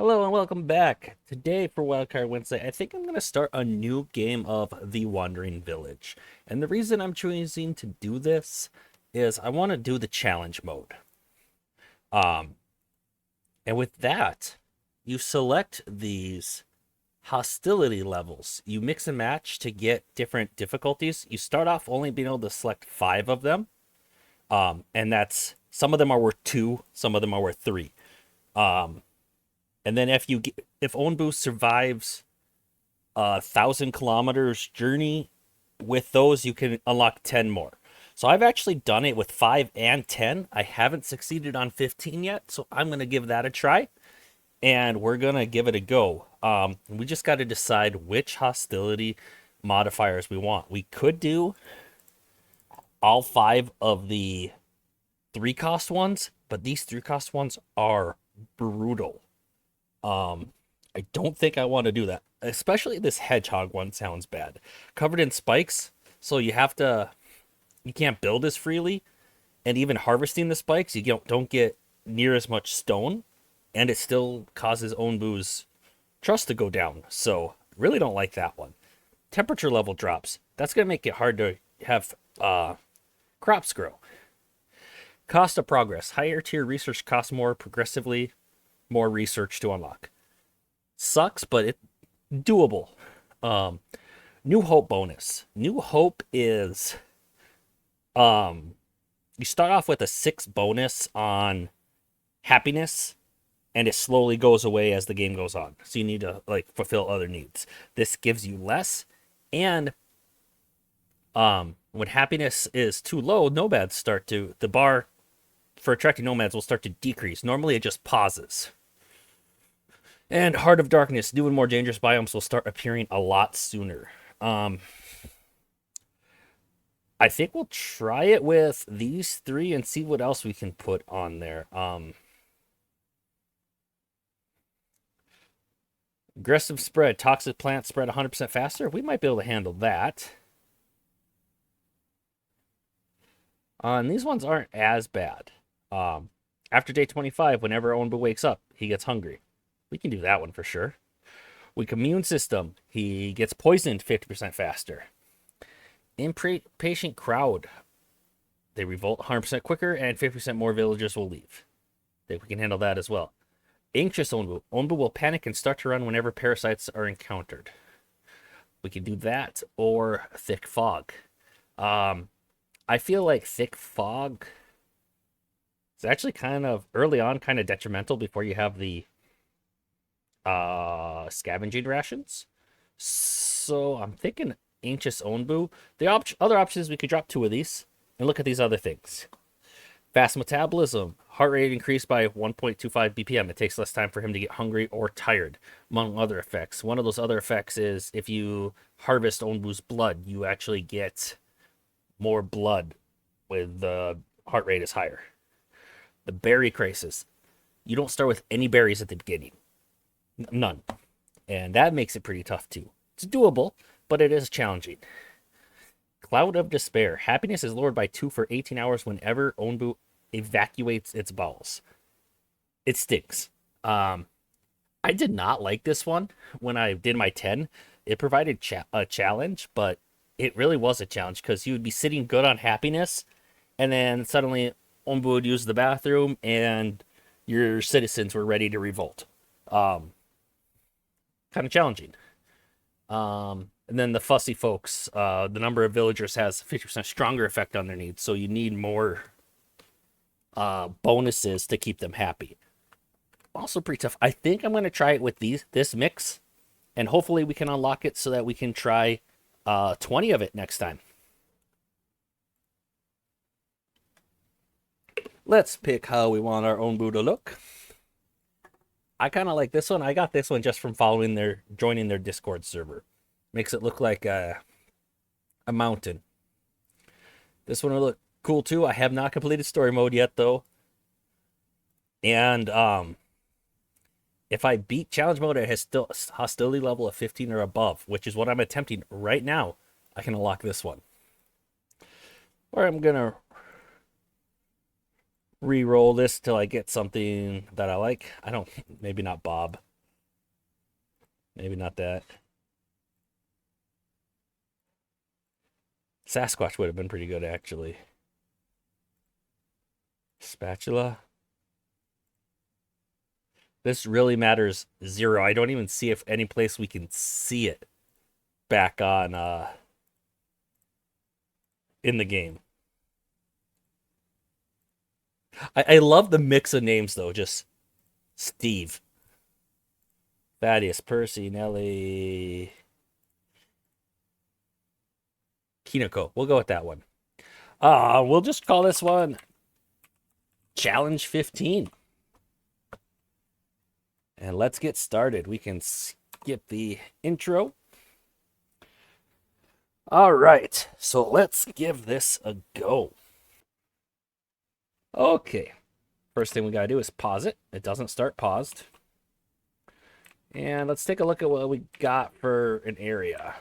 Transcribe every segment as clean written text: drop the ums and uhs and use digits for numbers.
Hello and welcome back. Today for Wildcard Wednesday, I think I'm going to start a new game of The Wandering Village. And the reason I'm choosing to do this is I want to do the challenge mode. Um, and with that, you select these hostility levels. You mix and match to get different difficulties. You start off only being able to select 5 of them. And that's some of them are worth 2, some of them are worth 3. And then if onbu survives 1,000 kilometers journey with those, you can unlock 10 more. So I've actually done it with 5 and 10. I haven't succeeded on 15 yet, so I'm gonna give that a try, and we're gonna give it a go. We just got to decide which hostility modifiers we want. We could do all 5 of the 3-cost ones, but these 3-cost ones are brutal. I don't think I want to do that. Especially this hedgehog one sounds bad. Covered in spikes, so you can't build as freely, and even harvesting the spikes, you don't get near as much stone, and it still causes onbu's trust to go down. So really don't like that one. Temperature level drops. That's gonna make it hard to have crops grow. Cost of progress. Higher tier research costs more progressively, more research to unlock. Sucks, but it's doable. Um, New Hope bonus. New Hope is you start off with a 6 bonus on happiness, and it slowly goes away as the game goes on. So you need to fulfill other needs. This gives you less, and when happiness is too low, nomads start to the bar for attracting nomads will start to decrease. Normally it just pauses. And Heart of Darkness, new and more dangerous biomes will start appearing a lot sooner. I think we'll try it with these 3 and see what else we can put on there. Aggressive spread, toxic plants spread 100% faster. We might be able to handle that. And these ones aren't as bad. After day 25, whenever onbu wakes up, he gets hungry. We can do that one for sure. Weak immune system, he gets poisoned 50% faster. Impatient crowd, they revolt 100% quicker, and 50% more villagers will leave. I think we can handle that as well. Anxious onbu, onbu will panic and start to run whenever parasites are encountered. We can do that, or thick fog. I feel like thick fog is actually kind of early on kind of detrimental before you have the scavenging rations. So I'm thinking anxious onbu. The other option is we could drop 2 of these and look at these other things. Fast metabolism, heart rate increased by 1.25 BPM. It takes less time for him to get hungry or tired, among other effects. One of those other effects is if you harvest onbu's blood, you actually get more blood with the heart rate is higher. The berry crisis, you don't start with any berries at the beginning. None. And that makes it pretty tough too. It's doable, but it is challenging. Cloud of Despair. Happiness is lowered by 2 for 18 hours whenever onbu evacuates its bowels. It stinks. I did not like this one when I did my 10. It provided a challenge, but it really was a challenge because you would be sitting good on happiness, and then suddenly onbu would use the bathroom, and your citizens were ready to revolt. Kind of challenging. And then the fussy folks, the number of villagers has 50% stronger effect on their needs, so you need more bonuses to keep them happy. Also pretty tough. I think I'm going to try it with this mix, and hopefully we can unlock it so that we can try 20 of it next time. Let's pick how we want our onbu to look. I kind of like this one. I got this one just from joining their Discord server. Makes it look like a mountain. This one will look cool too. I have not completed story mode yet though. And if I beat challenge mode, it has still hostility level of 15 or above, which is what I'm attempting right now. I can unlock this one. Or I'm gonna re-roll this till I get something that I like. Maybe not Bob. Maybe not that. Sasquatch would have been pretty good, actually. Spatula. This really matters zero. I don't even see if any place we can see it back on in the game. I love the mix of names though. Just Steve, Thaddeus, Percy, Nelly, Kinoko. We'll go with that one. We'll just call this one Challenge 15. And let's get started. We can skip the intro. All right, so let's give this a go. Okay, first thing we gotta do is pause it. It doesn't start paused. And let's take a look at what we got for an area.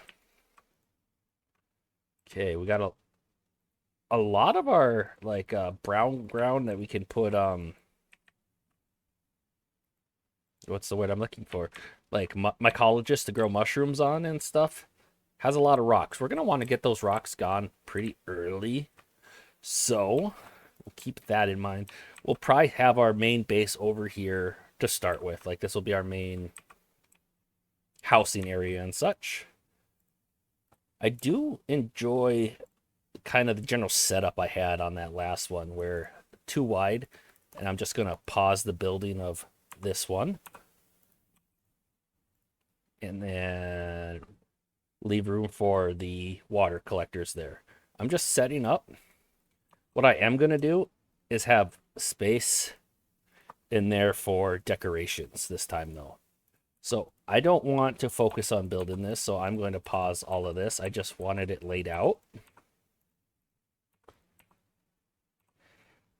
Okay, we got a lot of our like brown ground that we can put what's the word I'm looking for? Like mycologist to grow mushrooms on and stuff. Has a lot of rocks. We're gonna want to get those rocks gone pretty early. So we'll keep that in mind. We'll probably have our main base over here to start with. Like this will be our main housing area and such. I do enjoy kind of the general setup I had on that last one where too wide, and I'm just going to pause the building of this one and then leave room for the water collectors there. I'm just setting up. What I am going to do is have space in there for decorations this time though. So I don't want to focus on building this, so I'm going to pause all of this. I just wanted it laid out.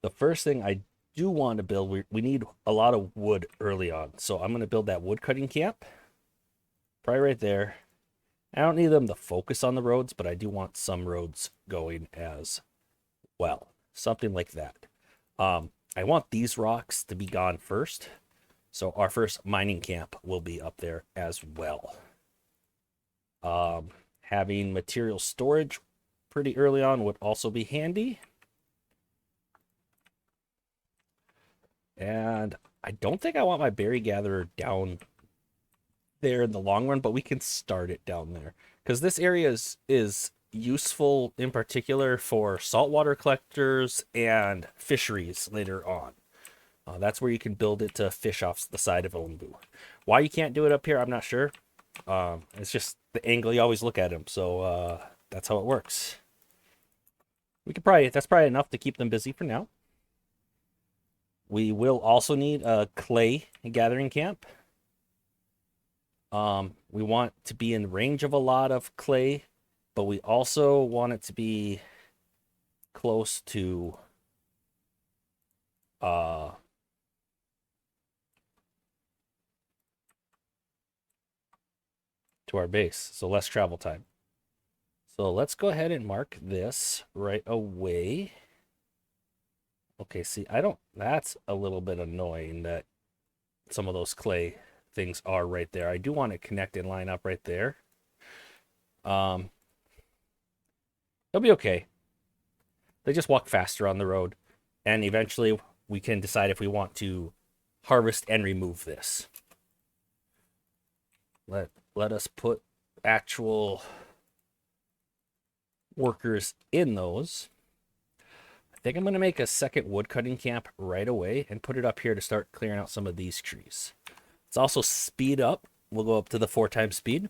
The first thing I do want to build, we need a lot of wood early on. So I'm going to build that wood cutting camp. Probably right there. I don't need them to focus on the roads, but I do want some roads going as well. Something like that. I want these rocks to be gone first. So our first mining camp will be up there as well. Having material storage pretty early on would also be handy. And I don't think I want my berry gatherer down there in the long run, but we can start it down there. Because this area is useful in particular for saltwater collectors and fisheries later on. That's where you can build it to fish off the side of onbu. Why you can't do it up here, I'm not sure. It's just the angle you always look at them, so that's how it works. That's probably enough to keep them busy for now. We will also need a clay gathering camp. We want to be in range of a lot of clay, but we also want it to be close to our base, so less travel time. So let's go ahead and mark this right away. Okay, see, that's a little bit annoying that some of those clay things are right there. I do want to connect and line up right there. It'll be okay. They just walk faster on the road, and eventually we can decide if we want to harvest and remove this. Let us put actual workers in those. I think I'm going to make a second wood cutting camp right away and put it up here to start clearing out some of these trees. Let's also speed up. We'll go up to the 4 times speed.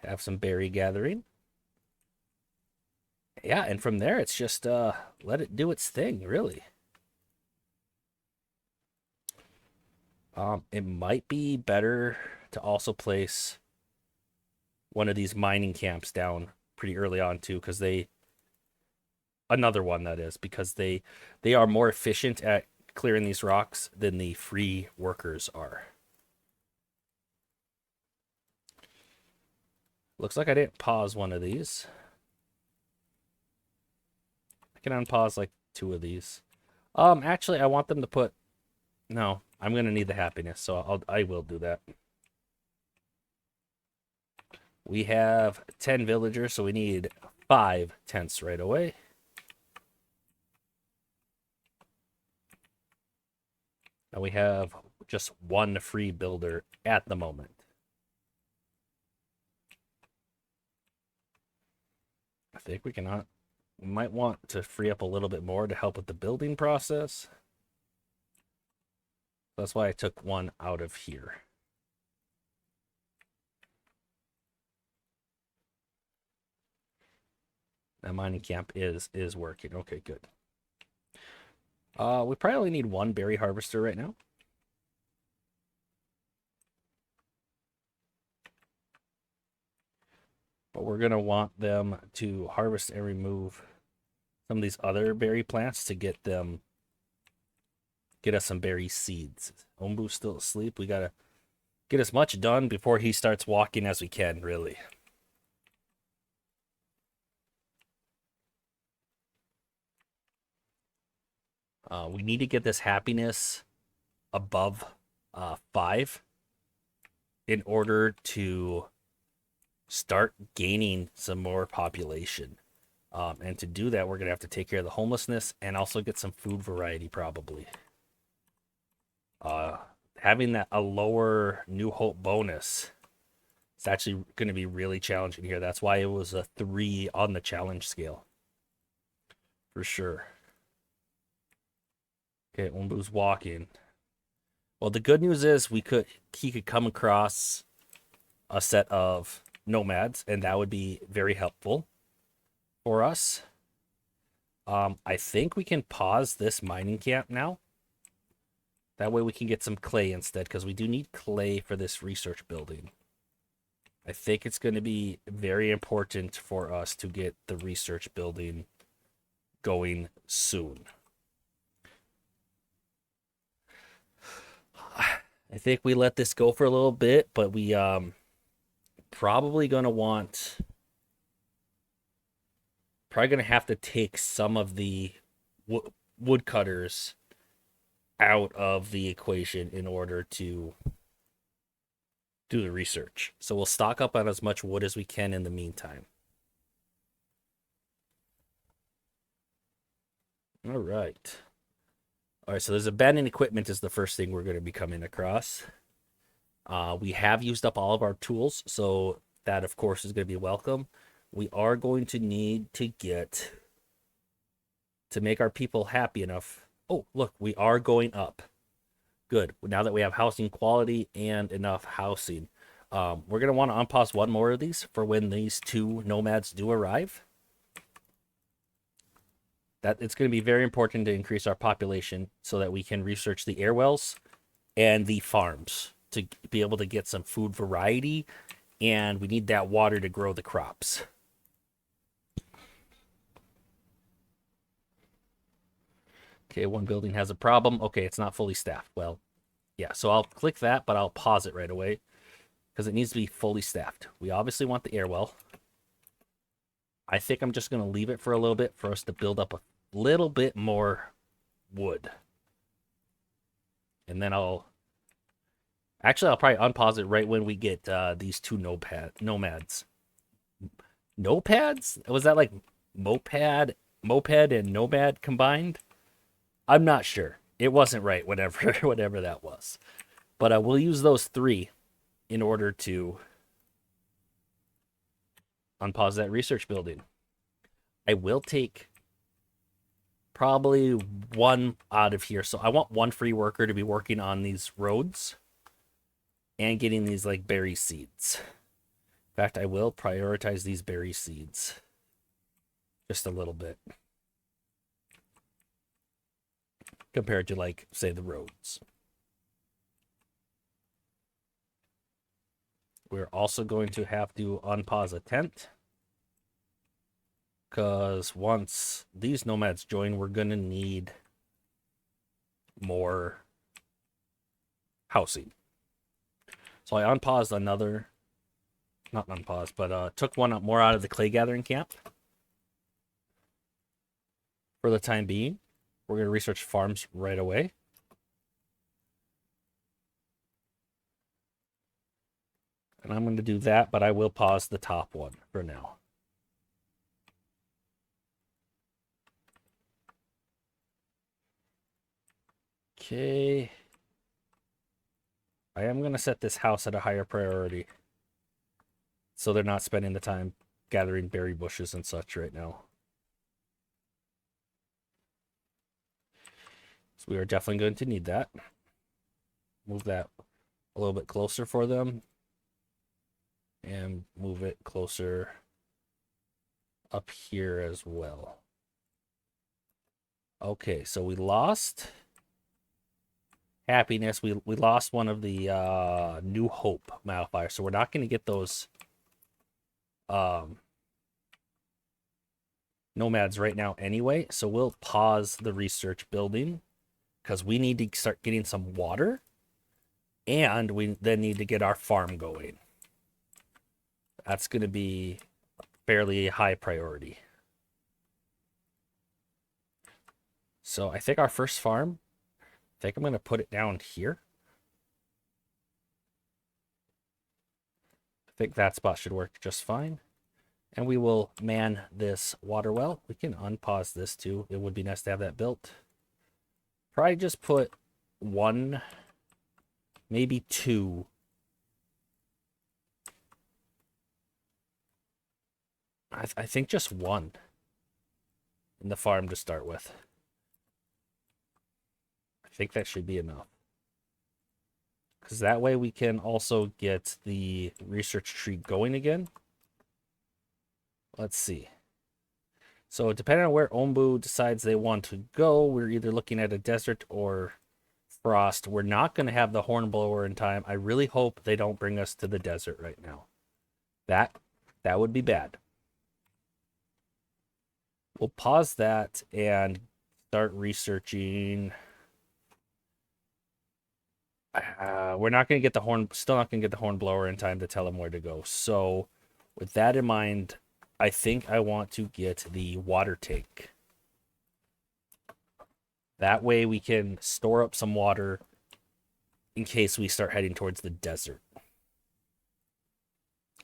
Have some berry gathering. Yeah, and from there it's just let it do its thing, really. It might be better to also place one of these mining camps down pretty early on too, because another one that is, because they are more efficient at clearing these rocks than the free workers are. Looks like I didn't pause one of these. I can unpause like 2 of these. Actually, I want them to put... No, I'm gonna need the happiness, so I will do that. We have 10 villagers, so we need 5 tents right away. And we have just 1 free builder at the moment. I think we might want to free up a little bit more to help with the building process. That's why I took 1 out of here. That mining camp is working. Okay, good. We probably only need 1 berry harvester right now. But we're going to want them to harvest and remove some of these other berry plants to get us some berry seeds. Onbu's still asleep. We got to get as much done before he starts walking as we can, really. We need to get this happiness above 5 in order to start gaining some more population. And to do that, we're going to have to take care of the homelessness and also get some food variety, probably. Having a lower New Hope bonus, it's actually going to be really challenging here. That's why it was a 3 on the challenge scale. For sure. Okay, Onbu's walking. Well, the good news is he could come across a set of nomads, and that would be very helpful for us. I think we can pause this mining camp now. That way we can get some clay instead, because we do need clay for this research building. I think it's going to be very important for us to get the research building going soon. I think we let this go for a little bit, but we probably going to have to take some of the woodcutters out of the equation in order to do the research. So we'll stock up on as much wood as we can in the meantime. All right. All right, so there's abandoned equipment is the first thing we're going to be coming across. We have used up all of our tools, so that, of course, is going to be welcome. We are going to need to make our people happy enough. Oh, look, we are going up. Good. Now that we have housing quality and enough housing, we're going to want to unpause 1 more of these for when these 2 nomads do arrive. That it's going to be very important to increase our population so that we can research the air wells and the farms to be able to get some food variety, and we need that water to grow the crops. Okay, 1 building has a problem. Okay, it's not fully staffed. Well, yeah, so I'll click that, but I'll pause it right away because it needs to be fully staffed. We obviously want the air well. I think I'm just going to leave it for a little bit for us to build up a little bit more wood. And then I'll probably unpause it right when we get these 2 nomads. Nopads? Was that like moped and nomad combined? I'm not sure. It wasn't right, whatever that was. But I will use those 3 in order to unpause that research building. I will take probably 1 out of here. So I want 1 free worker to be working on these roads and getting these like berry seeds. In fact, I will prioritize these berry seeds just a little bit compared to, like, say, the roads. We're also going to have to unpause a tent, because once these nomads join, we're going to need more housing. So I unpaused not unpaused, but took 1 more out of the clay gathering camp for the time being. We're going to research farms right away. And I'm going to do that, but I will pause the top one for now. Okay. I am going to set this house at a higher priority, so they're not spending the time gathering berry bushes and such right now. So we are definitely going to need that. Move that a little bit closer for them. And move it closer up here as well. Okay, so we lost happiness. We lost one of the New Hope modifiers, so we're not going to get those nomads right now anyway. So we'll pause the research building because we need to start getting some water, and we then need to get our farm going. That's going to be fairly high priority. So I think our first farm, I think I'm going to put it down here. I think that spot should work just fine. And we will man this water well. We can unpause this too. It would be nice to have that built. Probably just put one, maybe two. I think just one in the farm to start with. I think that should be enough. Because that way we can also get the research tree going again. Let's see. So depending on where onbu decides they want to go, we're either looking at a desert or frost. We're not going to have the hornblower in time. I really hope they don't bring us to the desert right now. That would be bad. We'll pause that and start researching. We're not going to get the still not going to get the hornblower in time to tell them where to go. So with that in mind, I think I want to get the water tank. That way we can store up some water in case we start heading towards the desert.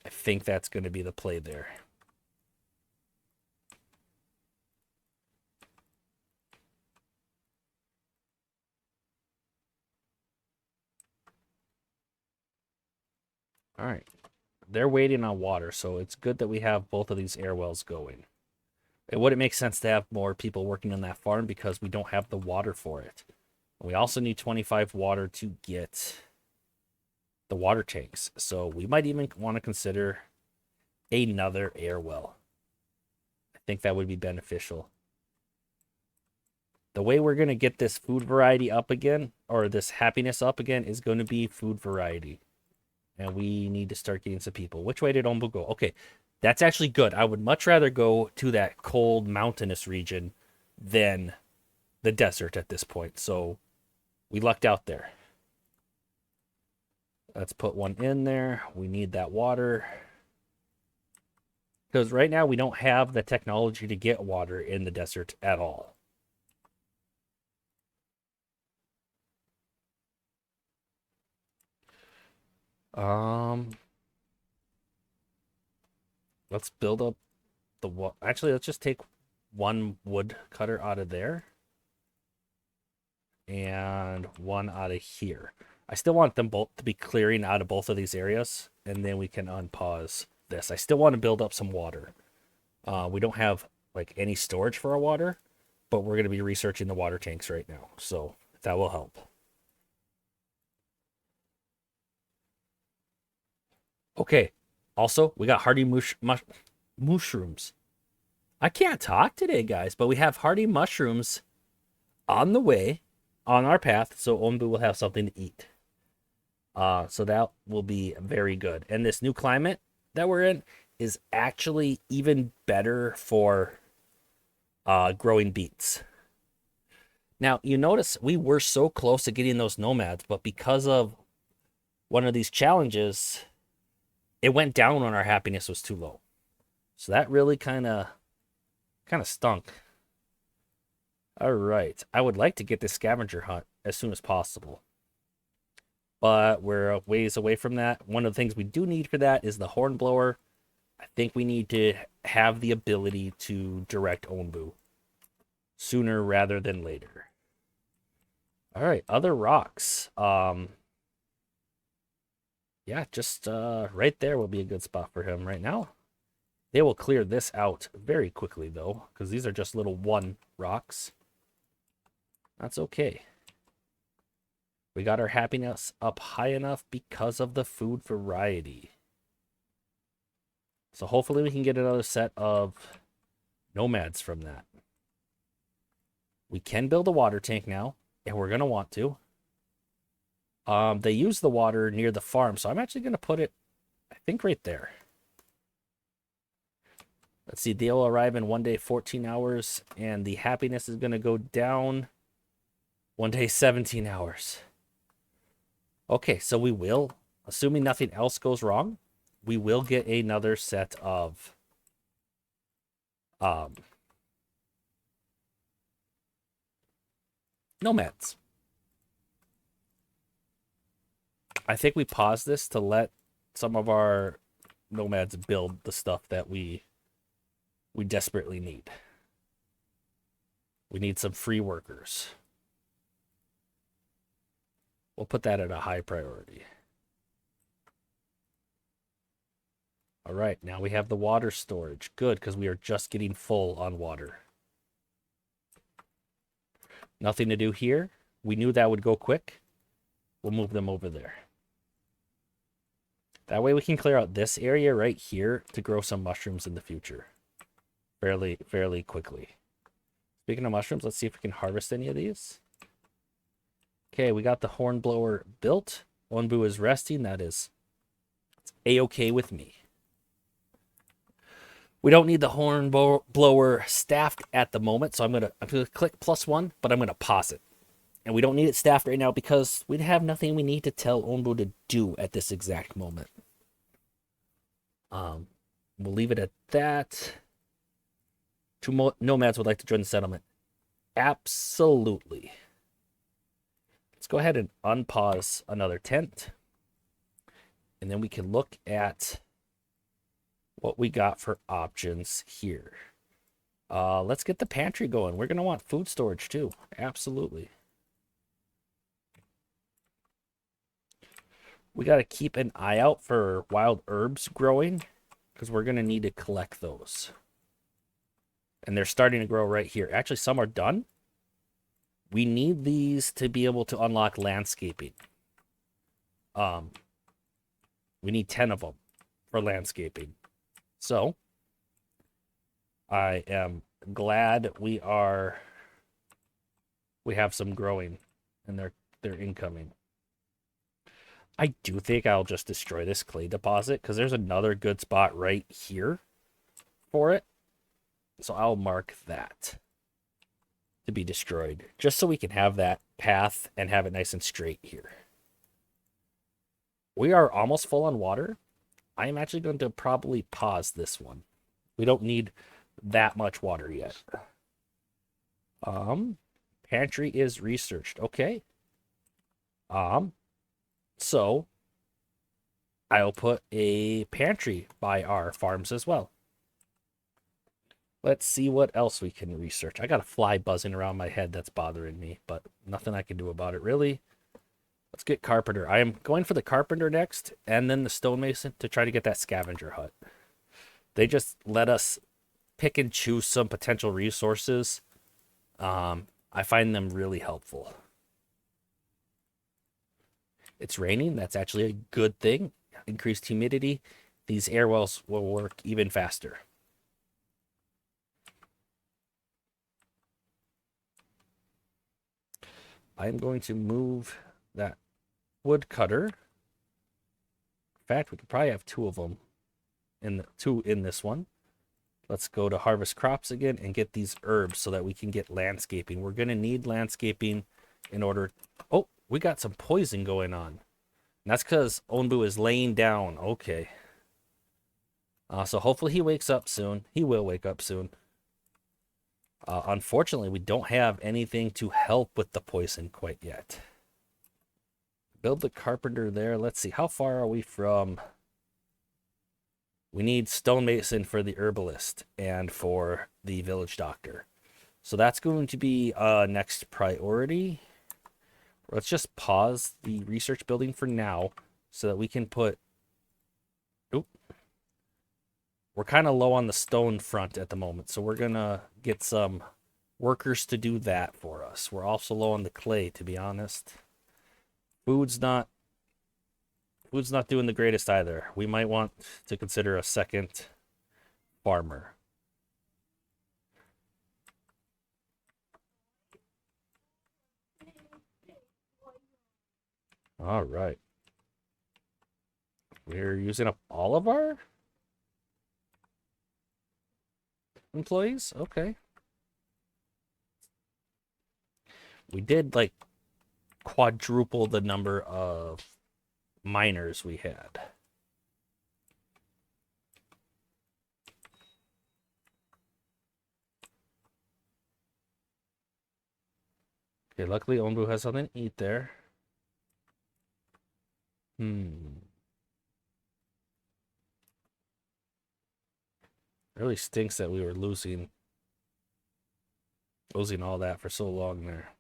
I think that's going to be the play there. All right. They're waiting on water, so it's good that we have both of these air wells going. It wouldn't make sense to have more people working on that farm because we don't have the water for it. We also need 25 water to get the water tanks, so we might even want to consider another air well. I think that would be beneficial. The way we're going to get this food variety up again, or this happiness up again, is going to be food variety. And we need to start getting some people. Which way did onbu go? Okay, that's actually good. I would much rather go to that cold mountainous region than the desert at this point. So we lucked out there. Let's put one in there. We need that water. Because right now we don't have the technology to get water in the desert at all. Let's build up the actually, let's just take one wood cutter out of there and one out of here. I still want them both to be clearing out of both of these areas, and then we can unpause this. I still want to build up some water. We don't have like any storage for our water, but we're going to be researching the water tanks right now, so that will help. Okay. Also, we got hardy mushrooms. I can't talk today, guys, but we have hardy mushrooms on the way, on our path, so onbu will have something to eat. So that will be very good. And this new climate that we're in is actually even better for growing beets. Now, you notice we were so close to getting those nomads, but because of one of these challenges, it went down when our happiness was too low. So that really kind of stunk. All right. I would like to get this scavenger hunt as soon as possible. but we're a ways away from that. One of the things we do need for that is the hornblower. I think we need to have the ability to direct onbu sooner rather than later. All right, other rocks. Yeah, just right there will be a good spot for him right now. They will clear this out very quickly, though, because these are just little 1 rocks. That's okay. We got our happiness up high enough because of the food variety. So hopefully we can get another set of nomads from that. We can build a water tank now, and we're going to want to. They use the water near the farm, so I'm actually going to put it, I think, right there. Let's see, they'll arrive in 1 day, 14 hours, and the happiness is going to go down 1 day, 17 hours. Okay, so we will, assuming nothing else goes wrong, we will get another set of nomads. I think we paused this to let some of our nomads build the stuff that we desperately need. We need some free workers. We'll put that at a high priority. All right, now we have the water storage. Good, because we are just getting full on water. Nothing to do here. We knew that would go quick. We'll move them over there. That way we can clear out this area right here to grow some mushrooms in the future. Fairly quickly. Speaking of mushrooms, let's see if we can harvest any of these. Okay, we got the hornblower built. Onbu is resting. That is a-okay with me. We don't need the hornblower staffed at the moment, so I'm gonna click +1, but I'm gonna pause it. And we don't need it staffed right now because we have nothing we need to tell onbu to do at this exact moment. We'll leave it at that. 2 nomads would like to join the settlement. Absolutely. Let's go ahead and unpause another tent. And then we can look at what we got for options here. Let's get the pantry going. We're going to want food storage too. Absolutely. We got to keep an eye out for wild herbs growing because we're going to need to collect those. And they're starting to grow right here. Actually, some are done. We need these to be able to unlock landscaping. We need 10 of them for landscaping. So, I am glad we have some growing and they're incoming. I do think I'll just destroy this clay deposit because there's another good spot right here for it. So I'll mark that to be destroyed just so we can have that path and have it nice and straight here. We are almost full on water. I am actually going to probably pause this one. We don't need that much water yet. Pantry is researched. Okay. So I'll put a pantry by our farms as well. Let's see what else we can research. I got a fly buzzing around my head that's bothering me, but nothing I can do about it, really. Let's get carpenter. I am going for the carpenter next, and then the stonemason to try to get that scavenger hut. They just let us pick and choose some potential resources. I find them really helpful. It's raining. That's actually a good thing. Increased humidity. These air wells will work even faster. I'm going to move that wood cutter. In fact, we could probably have 2 of them two in this one. Let's go to harvest crops again and get these herbs so that we can get landscaping. We're going to need landscaping in order. Oh, we got some poison going on. And that's because onbu is laying down. Okay. So hopefully he wakes up soon. He will wake up soon. Unfortunately, we don't have anything to help with the poison quite yet. build the carpenter there. Let's see, how far are we from... We need stonemason for the herbalist and for the village doctor. So that's going to be next priority. Let's just pause the research building for now so that we can put... Oop. We're kind of low on the stone front at the moment, so we're going to get some workers to do that for us. We're also low on the clay, to be honest. Food's not doing the greatest either. We might want to consider a second farmer. All right. We're using up all of our employees? Okay. We did, like, quadruple the number of miners we had. Okay, luckily Onbu has something to eat there. It really stinks that we were losing all that for so long there.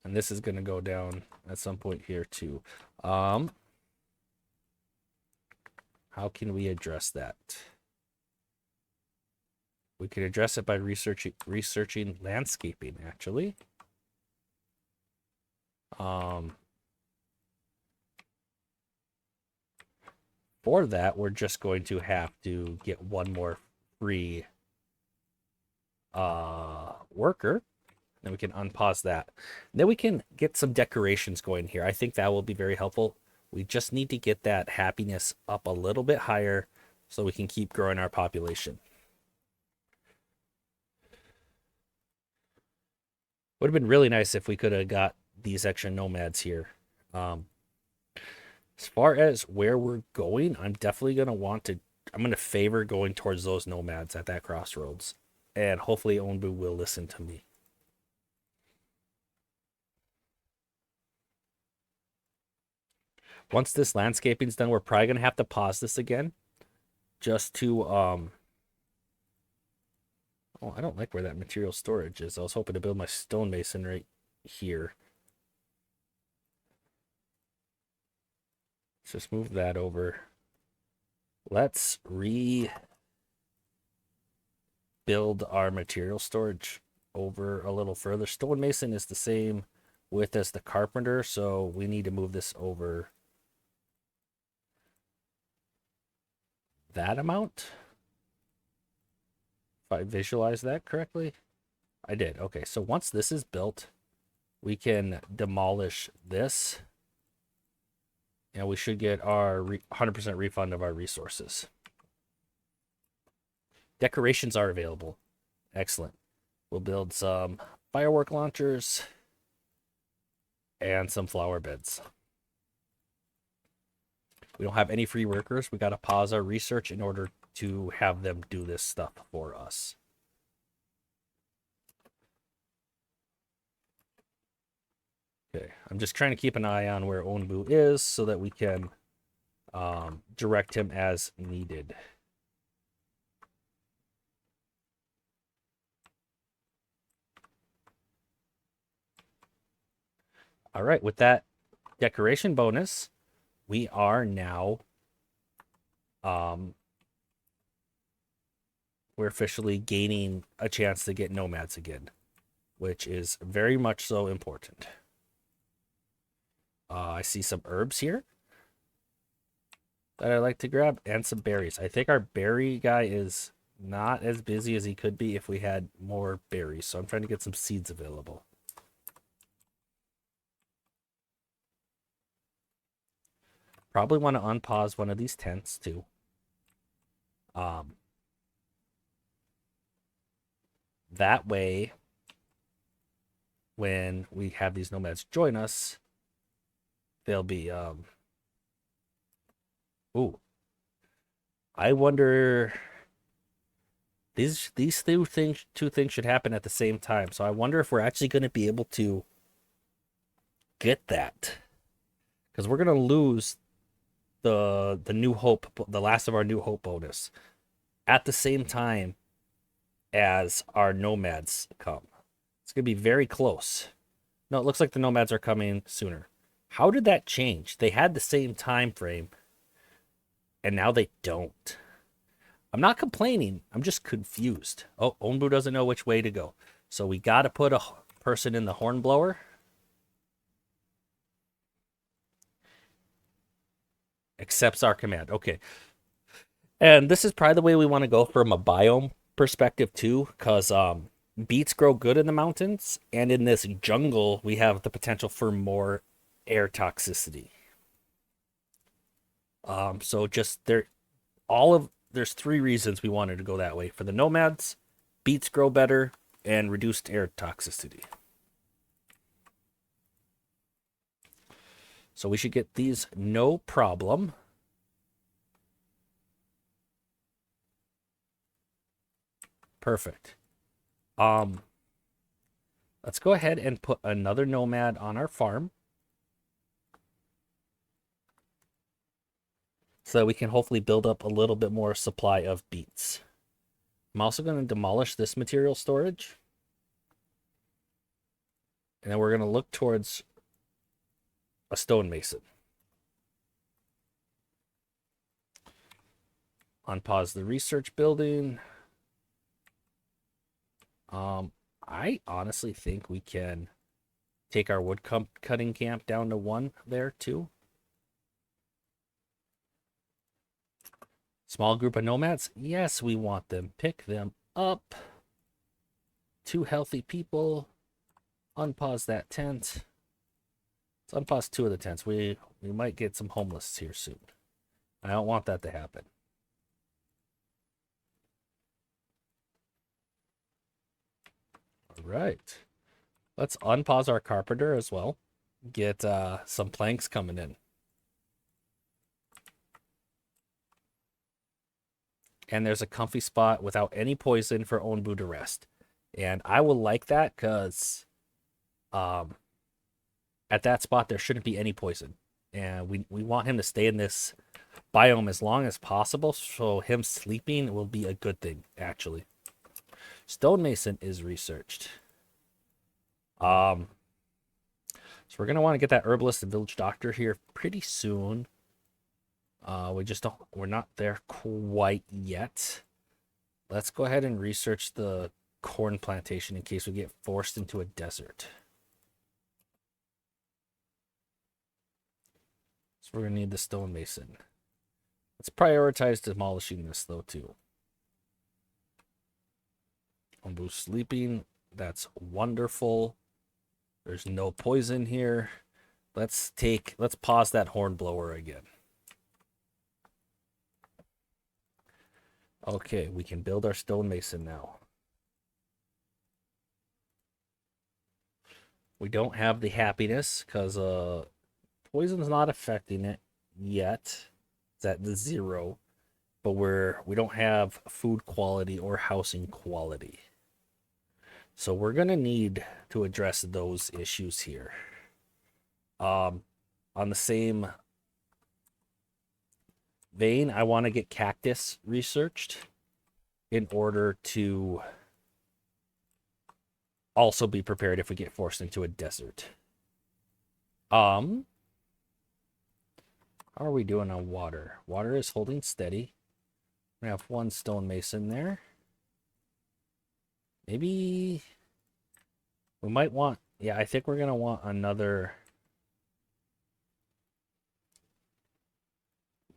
And this is going to go down at some point here too. How can we address that? We could address it by researching landscaping, actually. For that, we're just going to have to get one more free worker. Then we can unpause that. Then we can get some decorations going here. I think that will be very helpful. We just need to get that happiness up a little bit higher so we can keep growing our population. Would have been really nice if we could have got these extra nomads here. As far as where we're going, I'm definitely going to I'm going to favor going towards those nomads at that crossroads. And hopefully Onbu will listen to me. Once this landscaping's done, we're probably going to have to pause this again. Just to, Oh, I don't like where that material storage is. I was hoping to build my stonemason right here. Let's just move that over. Let's rebuild our material storage over a little further. Stonemason is the same width as the carpenter, so we need to move this over that amount. If I visualize that correctly, I did. Okay, so once this is built, we can demolish this, and we should get our 100% refund of our resources. Decorations are available. Excellent. We'll build some firework launchers and some flower beds. We don't have any free workers. We got to pause our research in order to have them do this stuff for us. Okay, I'm just trying to keep an eye on where Onbu is so that we can direct him as needed. All right, with that decoration bonus, we are now we're officially gaining a chance to get nomads again, which is very much so important. I see some herbs here that I like to grab, and some berries. I think our berry guy is not as busy as he could be if we had more berries, so I'm trying to get some seeds available. Probably want to unpause one of these tents too. That way, when we have these nomads join us, they'll be ooh. I wonder These two things should happen at the same time. So I wonder if we're actually going to be able to get that, because we're going to lose the New Hope, the last of our New Hope bonus, at the same time as our nomads come. It's going to be very close. No, it looks like the nomads are coming sooner. How did that change? They had the same time frame, and now they don't. I'm not complaining. I'm just confused. Oh, onbu doesn't know which way to go. So we got to put a person in the hornblower. Accepts our command. Okay. And this is probably the way we want to go from a biome perspective too, because beets grow good in the mountains, and in this jungle we have the potential for more air toxicity. So just there, there's three reasons we wanted to go that way. For the nomads, beets grow better, and reduced air toxicity. So we should get these no problem. Perfect. Let's go ahead and put another nomad on our farm, so that we can hopefully build up a little bit more supply of beets. I'm also going to demolish this material storage. And then we're going to look towards a stonemason. Unpause the research building. I honestly think we can take our wood cutting camp down to 1 there too. Small group of nomads? Yes, we want them. Pick them up. 2 healthy people. Unpause that tent. Let's unpause 2 of the tents. We might get some homeless here soon. I don't want that to happen. All right. Let's unpause our carpenter as well. Get some planks coming in. And there's a comfy spot without any poison for onbu to rest. And I will like that because at that spot there shouldn't be any poison. And we want him to stay in this biome as long as possible, so him sleeping will be a good thing, actually. Stonemason is researched. So we're gonna want to get that herbalist and village doctor here pretty soon. We're not there quite yet. Let's go ahead and research the corn plantation in case we get forced into a desert. So we're gonna need the stonemason. Let's prioritize demolishing this though too. Onbu sleeping. That's wonderful. There's no poison here. Let's pause that hornblower again. Okay, we can build our stonemason now. We don't have the happiness because poison's not affecting it yet. It's at the 0, but we don't have food quality or housing quality. So we're gonna need to address those issues here. On the same vein, I want to get cactus researched in order to also be prepared if we get forced into a desert. How are we doing on water? Water is holding steady. We have 1 stonemason there. Maybe we might want, yeah, I think we're gonna want another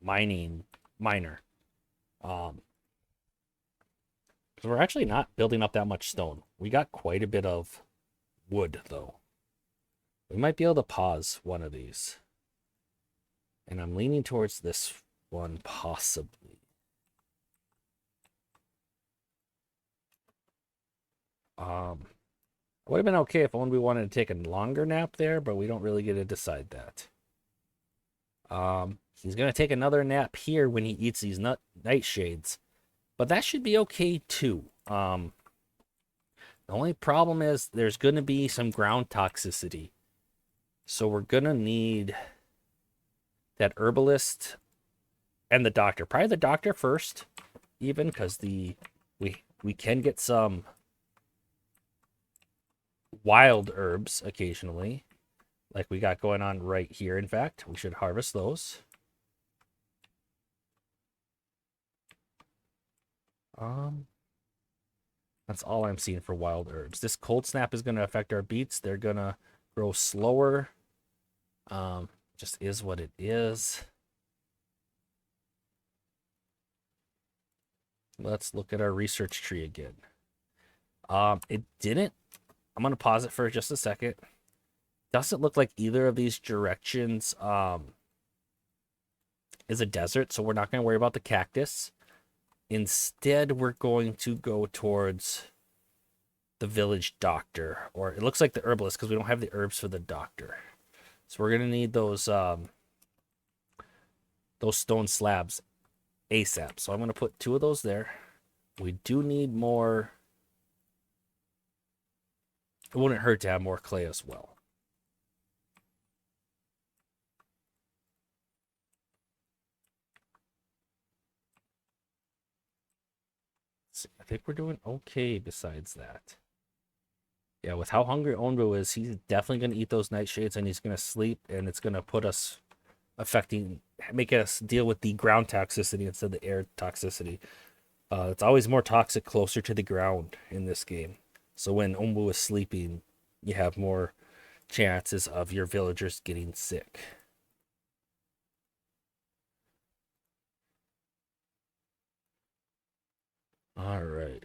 miner. Because we're actually not building up that much stone. We got quite a bit of wood though. We might be able to pause one of these. And I'm leaning towards this one possibly. It would have been okay if only we wanted to take a longer nap there, but we don't really get to decide that. He's going to take another nap here when he eats these nightshades. But that should be okay too. The only problem is there's going to be some ground toxicity. So we're going to need that herbalist and the doctor. Probably the doctor first, even, because we can get some wild herbs occasionally, like we got going on right here. In fact, we should harvest those. That's all I'm seeing for wild herbs. This cold snap is going to affect our beets. They're going to grow slower. Just is what it is. Let's look at our research tree again. It didn't. I'm going to pause it for just a second. Doesn't look like either of these directions is a desert, so we're not going to worry about the cactus. Instead, we're going to go towards the village doctor, or it looks like the herbalist, because we don't have the herbs for the doctor. So we're going to need those stone slabs ASAP. So I'm going to put 2 of those there. We do need more. It wouldn't hurt to have more clay as well. I think we're doing okay besides that. Yeah, with how hungry onbu is, he's definitely going to eat those nightshades, and he's going to sleep, and it's going to put us make us deal with the ground toxicity instead of the air toxicity. It's always more toxic closer to the ground in this game. So when onbu is sleeping, you have more chances of your villagers getting sick. All right.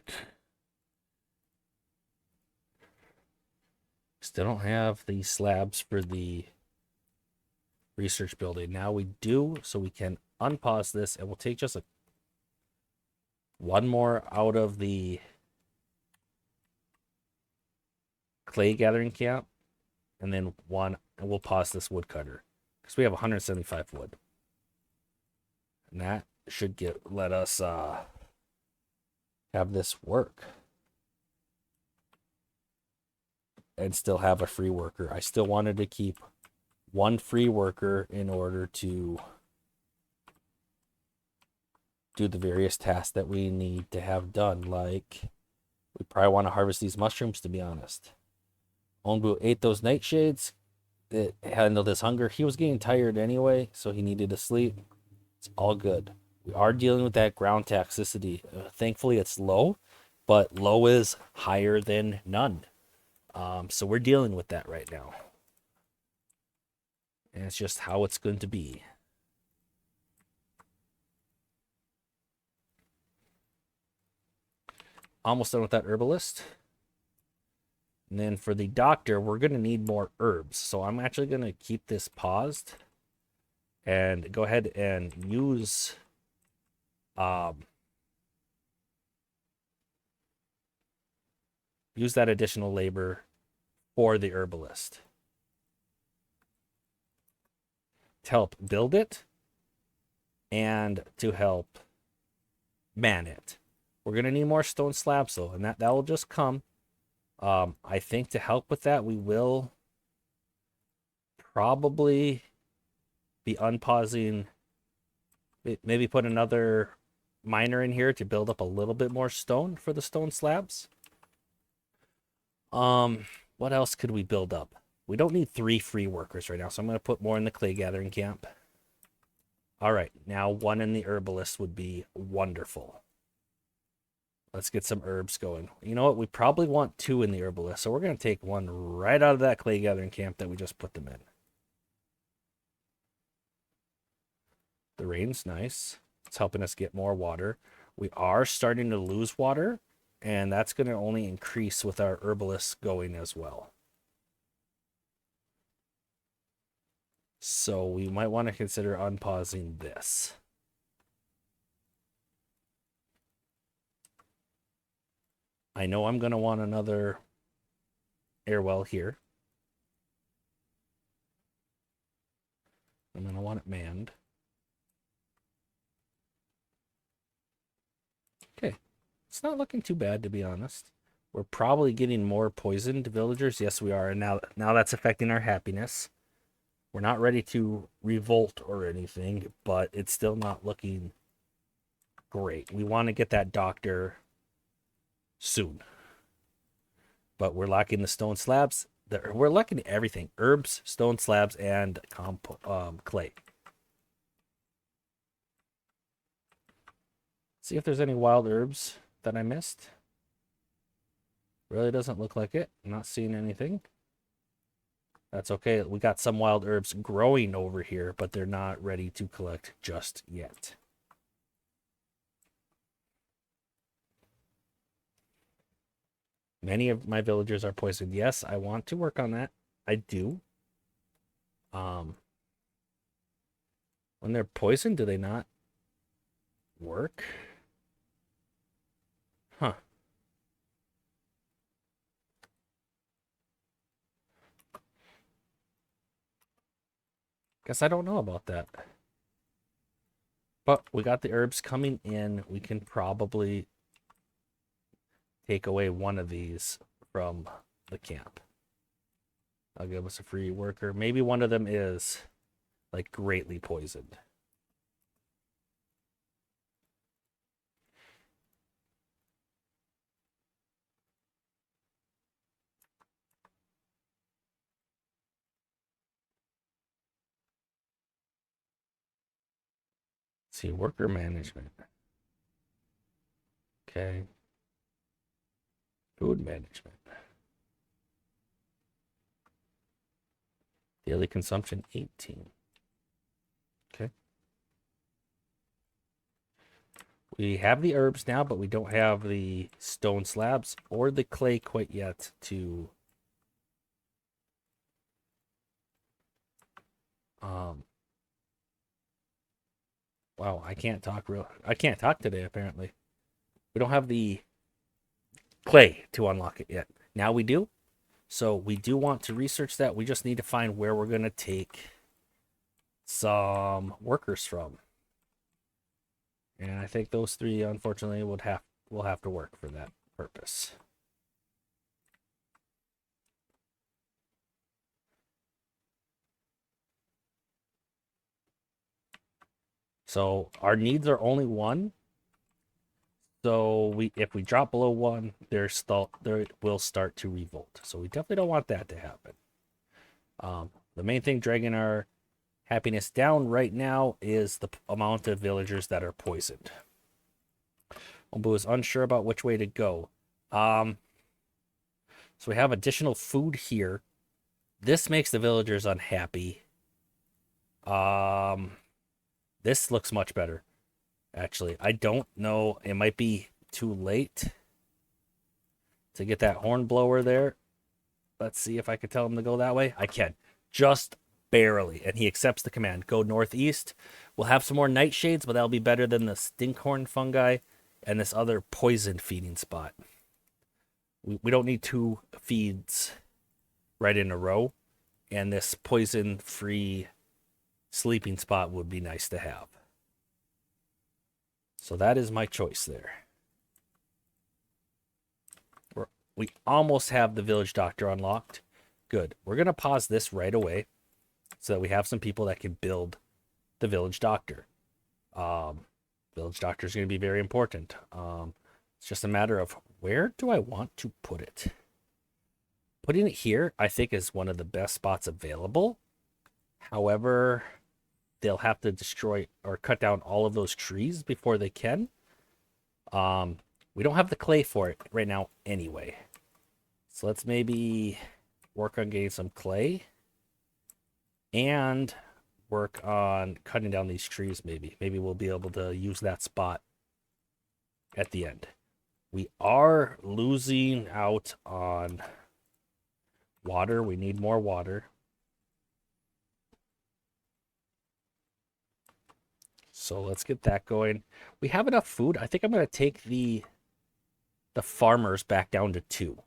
Still don't have the slabs for the research building. Now we do, so we can unpause this, and we'll take just one more out of the clay gathering camp, and then one, and we'll pause this woodcutter because we have 175 wood, and that should let us have this work and still have a free worker. I still wanted to keep one free worker in order to do the various tasks that we need to have done. Like, we probably want to harvest these mushrooms, to be honest. Onbu ate those nightshades. It handled his hunger. He was getting tired anyway, so he needed to sleep. It's all good. We are dealing with that ground toxicity. Thankfully, it's low, but low is higher than none. So we're dealing with that right now. And it's just how it's going to be. Almost done with that herbalist. And then for the doctor, we're going to need more herbs. So I'm actually going to keep this paused and go ahead and use that additional labor for the herbalist to help build it and to help man it. We're going to need more stone slabs, though, and that will just come. I think to help with that, we will probably be unpausing, maybe put another miner in here to build up a little bit more stone for the stone slabs. What else could we build up? We don't need 3 free workers right now, so I'm going to put more in the clay gathering camp. All right, now 1 in the herbalist would be wonderful. Let's get some herbs going. You know what? We probably want 2 in the herbalist, so we're going to take 1 right out of that clay gathering camp that we just put them in. The rain's nice. It's helping us get more water. We are starting to lose water, and that's going to only increase with our herbalist going as well. So we might want to consider unpausing this. I know I'm going to want another air well here. I'm going to want it manned. Okay, It's not looking too bad, to be honest. We're probably getting more poisoned villagers. Yes, we are. And now that's affecting our happiness. We're not ready to revolt or anything, but it's still not looking great. We want to get that doctor soon. But we're lacking the stone slabs. We're lacking everything. Herbs, stone slabs, and clay. See if there's any wild herbs that I missed. Really doesn't look like it. I'm not seeing anything. That's okay. We got some wild herbs growing over here, but they're not ready to collect just yet. Many of my villagers are poisoned. Yes, I want to work on that. I do. When they're poisoned, do they not work? Huh. Guess I don't know about that. But we got the herbs coming in. We can probably take away one of these from the camp. I'll give us a free worker. Maybe one of them is like greatly poisoned. Let's see, worker management. Okay. Food management. Daily consumption 18. Okay. We have the herbs now, but we don't have the stone slabs or the clay quite yet to wow, I can't talk today apparently. We don't have the clay to unlock it yet. Now we do. So we do want to research that. We just need to find where we're going to take some workers from. And I think those three, unfortunately, will have to work for that purpose. So our needs are only one. So if we drop below one, there will start to revolt. So we definitely don't want that to happen. The main thing dragging our happiness down right now is the amount of villagers that are poisoned. Onbu is unsure about which way to go. So we have additional food here. This makes the villagers unhappy. This looks much better. Actually, I don't know. It might be too late to get that horn blower there. Let's see if I can tell him to go that way. I can. Just barely. And he accepts the command. Go northeast. We'll have some more nightshades, but that'll be better than the stinkhorn fungi and this other poison feeding spot. We don't need two feeds right in a row. And this poison-free sleeping spot would be nice to have. So that is my choice there. We almost have the village doctor unlocked. Good. We're going to pause this right away so that we have some people that can build the village doctor. Village doctor is going to be very important. It's just a matter of where do I want to put it? Putting it here, I think, is one of the best spots available. However, they'll have to destroy or cut down all of those trees before they can. We don't have the clay for it right now anyway. So let's maybe work on getting some clay and work on cutting down these trees maybe. Maybe we'll be able to use that spot at the end. We are losing out on water. We need more water. So let's get that going. We have enough food. I think I'm going to take the farmers back down to 2.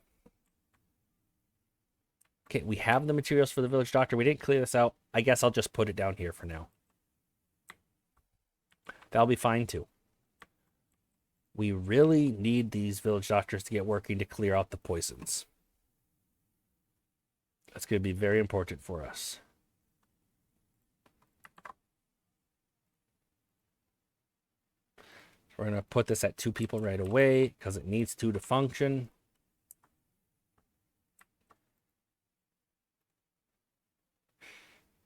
Okay, we have the materials for the village doctor. We didn't clear this out. I guess I'll just put it down here for now. That'll be fine too. We really need these village doctors to get working to clear out the poisons. That's going to be very important for us. We're going to put this at 2 people right away because it needs to function.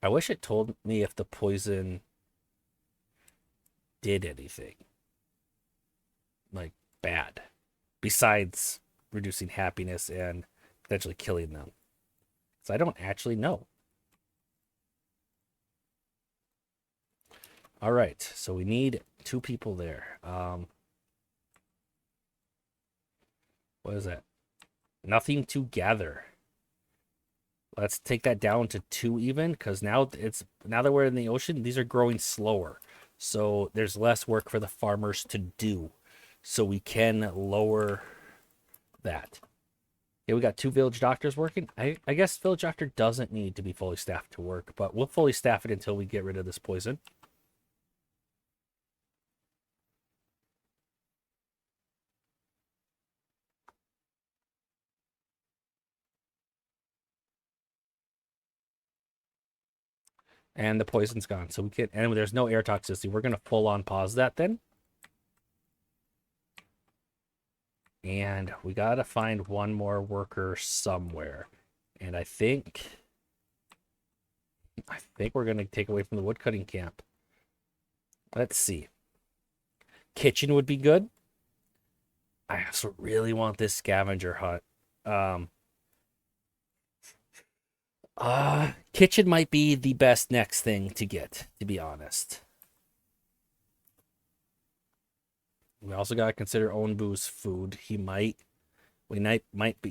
I wish it told me if the poison did anything. Like, bad. Besides reducing happiness and potentially killing them. So I don't actually know. All right, so we need 2 people there. What is that? Nothing to gather. Let's take that down to 2 even, because now that we're in the ocean, these are growing slower. So there's less work for the farmers to do. So we can lower that. Okay, we got 2 village doctors working. I guess village doctor doesn't need to be fully staffed to work, but we'll fully staff it until we get rid of this poison. And the poison's gone. So we can, and there's no air toxicity. We're gonna full on pause that then. And we gotta find one more worker somewhere. And I think we're gonna take away from the woodcutting camp. Let's see. Kitchen would be good. I also really want this scavenger hut. Kitchen might be the best next thing to get, to be honest. We also gotta consider onbu's food. We might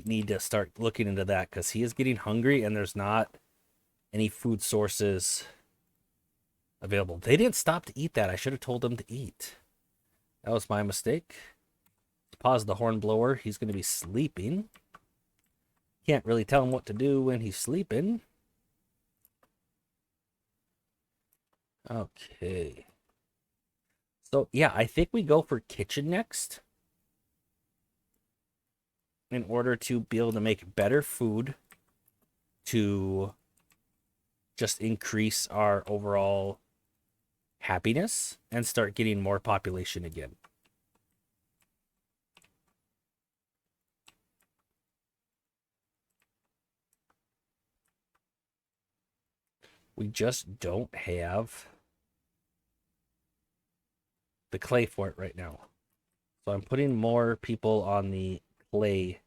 need to start looking into that because he is getting hungry and there's not any food sources available. They didn't stop to eat that. I should have told them to eat. That was my mistake. Pause the horn blower. He's going to be sleeping. Can't really tell him what to do when he's sleeping. Okay. So, yeah, I think we go for kitchen next. In order to be able to make better food to just increase our overall happiness and start getting more population again. We just don't have the clay for it right now. So I'm putting more people on the clay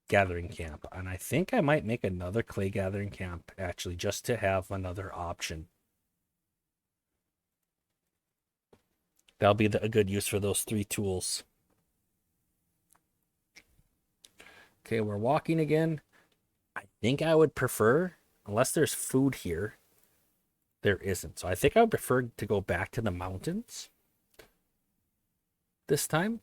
gathering camp. And I think I might make another clay gathering camp, actually, just to have another option. That'll be a good use for those 3 tools. Okay, we're walking again. I think I would prefer, unless there's food here, there isn't. So I think I would prefer to go back to the mountains this time.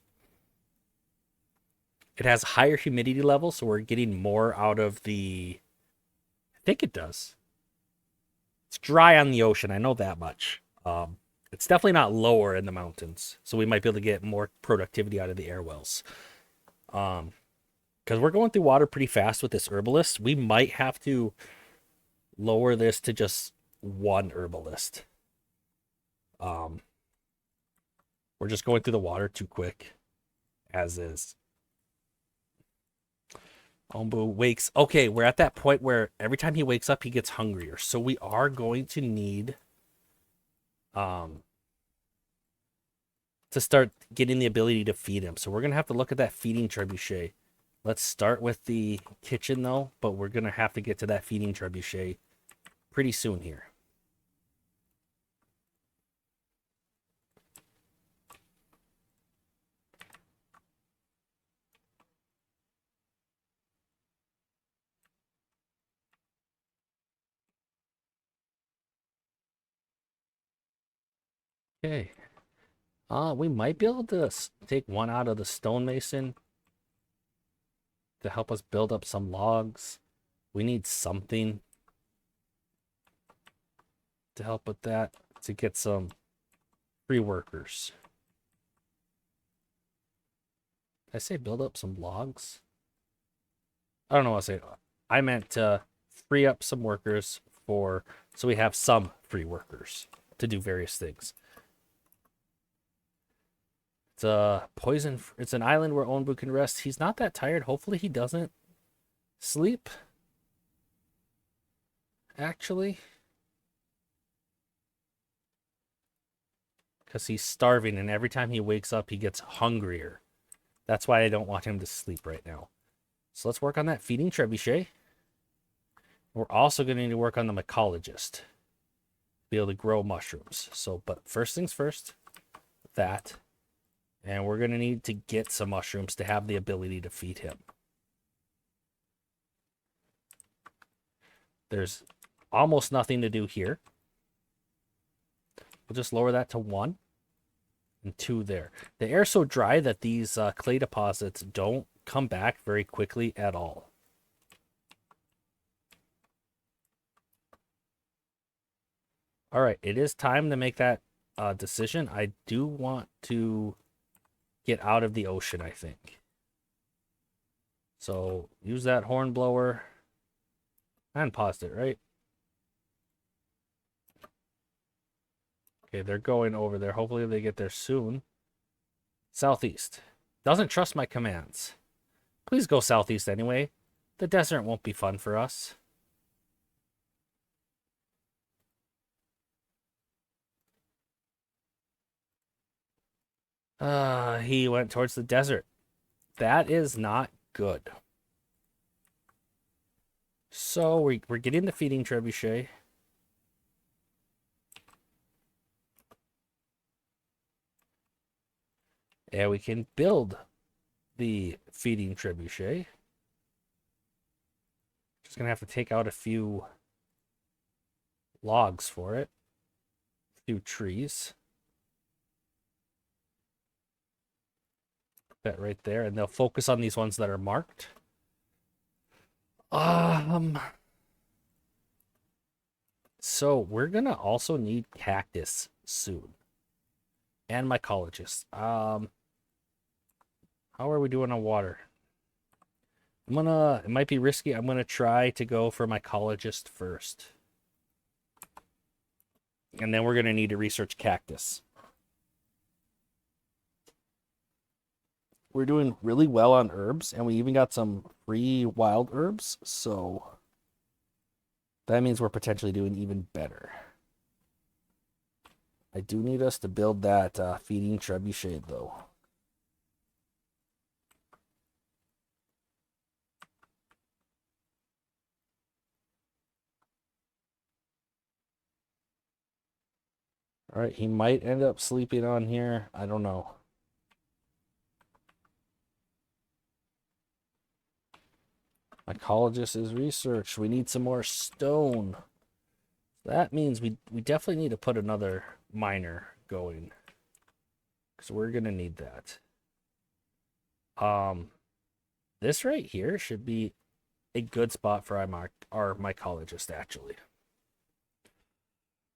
It has higher humidity level, so we're getting more out of the... I think it does. It's dry on the ocean, I know that much. It's definitely not lower in the mountains, so we might be able to get more productivity out of the air wells. Because we're going through water pretty fast with this herbalist. We might have to lower this to just 1 herbalist. We're just going through the water too quick, as is. Onbu wakes. Okay, we're at that point where every time he wakes up, he gets hungrier. So we are going to need to start getting the ability to feed him. So we're going to have to look at that feeding trebuchet. Let's start with the kitchen, though, but we're going to have to get to that feeding trebuchet pretty soon here. Okay. We might be able to take 1 out of the stonemason to help us build up some logs. We need something to help with that to get some free workers. I say build up some logs? I don't know what I say. I meant to free up some workers for so we have some free workers to do various things. It's a poison. It's an island where onbu can rest. He's not that tired. Hopefully he doesn't sleep. Actually, because he's starving, and every time he wakes up, he gets hungrier. That's why I don't want him to sleep right now. So let's work on that feeding trebuchet. We're also going to need to work on the mycologist. Be able to grow mushrooms. So, but first things first, that. And we're going to need to get some mushrooms to have the ability to feed him. There's almost nothing to do here. We'll just lower that to 1 and 2 there. The air's so dry that these clay deposits don't come back very quickly at all. All right, it is time to make that decision. I do want to get out of the ocean, I think. So use that horn blower and paused it, right? Okay, they're going over there. Hopefully they get there soon. Southeast. Doesn't trust my commands. Please go southeast anyway. The desert won't be fun for us. He went towards the desert. That is not good. So we're getting the feeding trebuchet. And we can build the feeding trebuchet. Just gonna have to take out a few logs for it. A few trees. That right there, and they'll focus on these ones that are marked. So we're gonna also need cactus soon. And mycologist. How are we doing on water? It might be risky. I'm gonna try to go for mycologist first. And then we're gonna need to research cactus. We're doing really well on herbs, and we even got some free wild herbs, so that means we're potentially doing even better. I do need us to build that feeding trebuchet, though. All right, he might end up sleeping on here. I don't know. Mycologist is research. We need some more stone. That means we definitely need to put another miner going, because we're gonna need that. This right here should be a good spot for our mycologist, actually.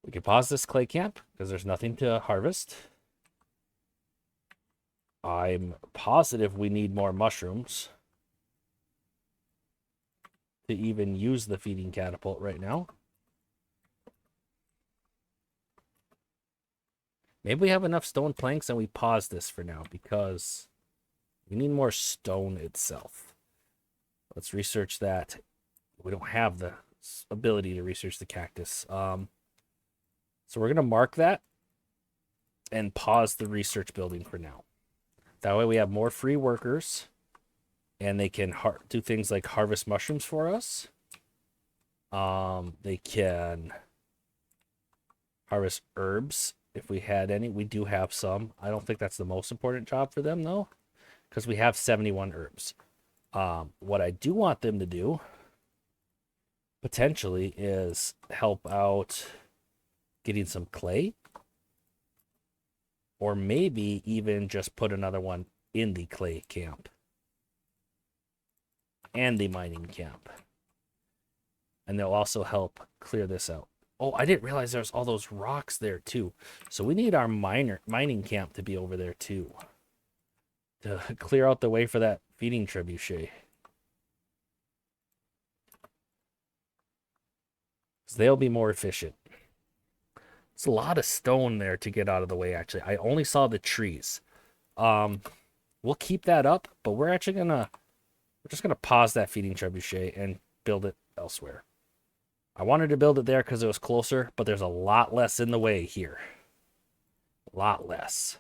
We can pause this clay camp because there's nothing to harvest. I'm positive we need more mushrooms to even use the feeding catapult right now. Maybe we have enough stone planks and we pause this for now because we need more stone itself. Let's research that. We don't have the ability to research the cactus. So we're going to mark that and pause the research building for now. That way we have more free workers and they can do things like harvest mushrooms for us. They can harvest herbs if we had any. We do have some. I don't think that's the most important job for them, though, because we have 71 herbs. What I do want them to do, potentially, is help out getting some clay. Or maybe even just put another one in the clay camp. And the mining camp. And they'll also help clear this out. Oh, I didn't realize there's all those rocks there too. So we need our mining camp to be over there too. to clear out the way for that feeding trebuchet. So they'll be more efficient. It's a lot of stone there to get out of the way, actually. I only saw the trees. We'll keep that up, but we're just gonna pause that feeding trebuchet and build it elsewhere. I wanted to build it there because it was closer, but there's a lot less in the way here. A lot less.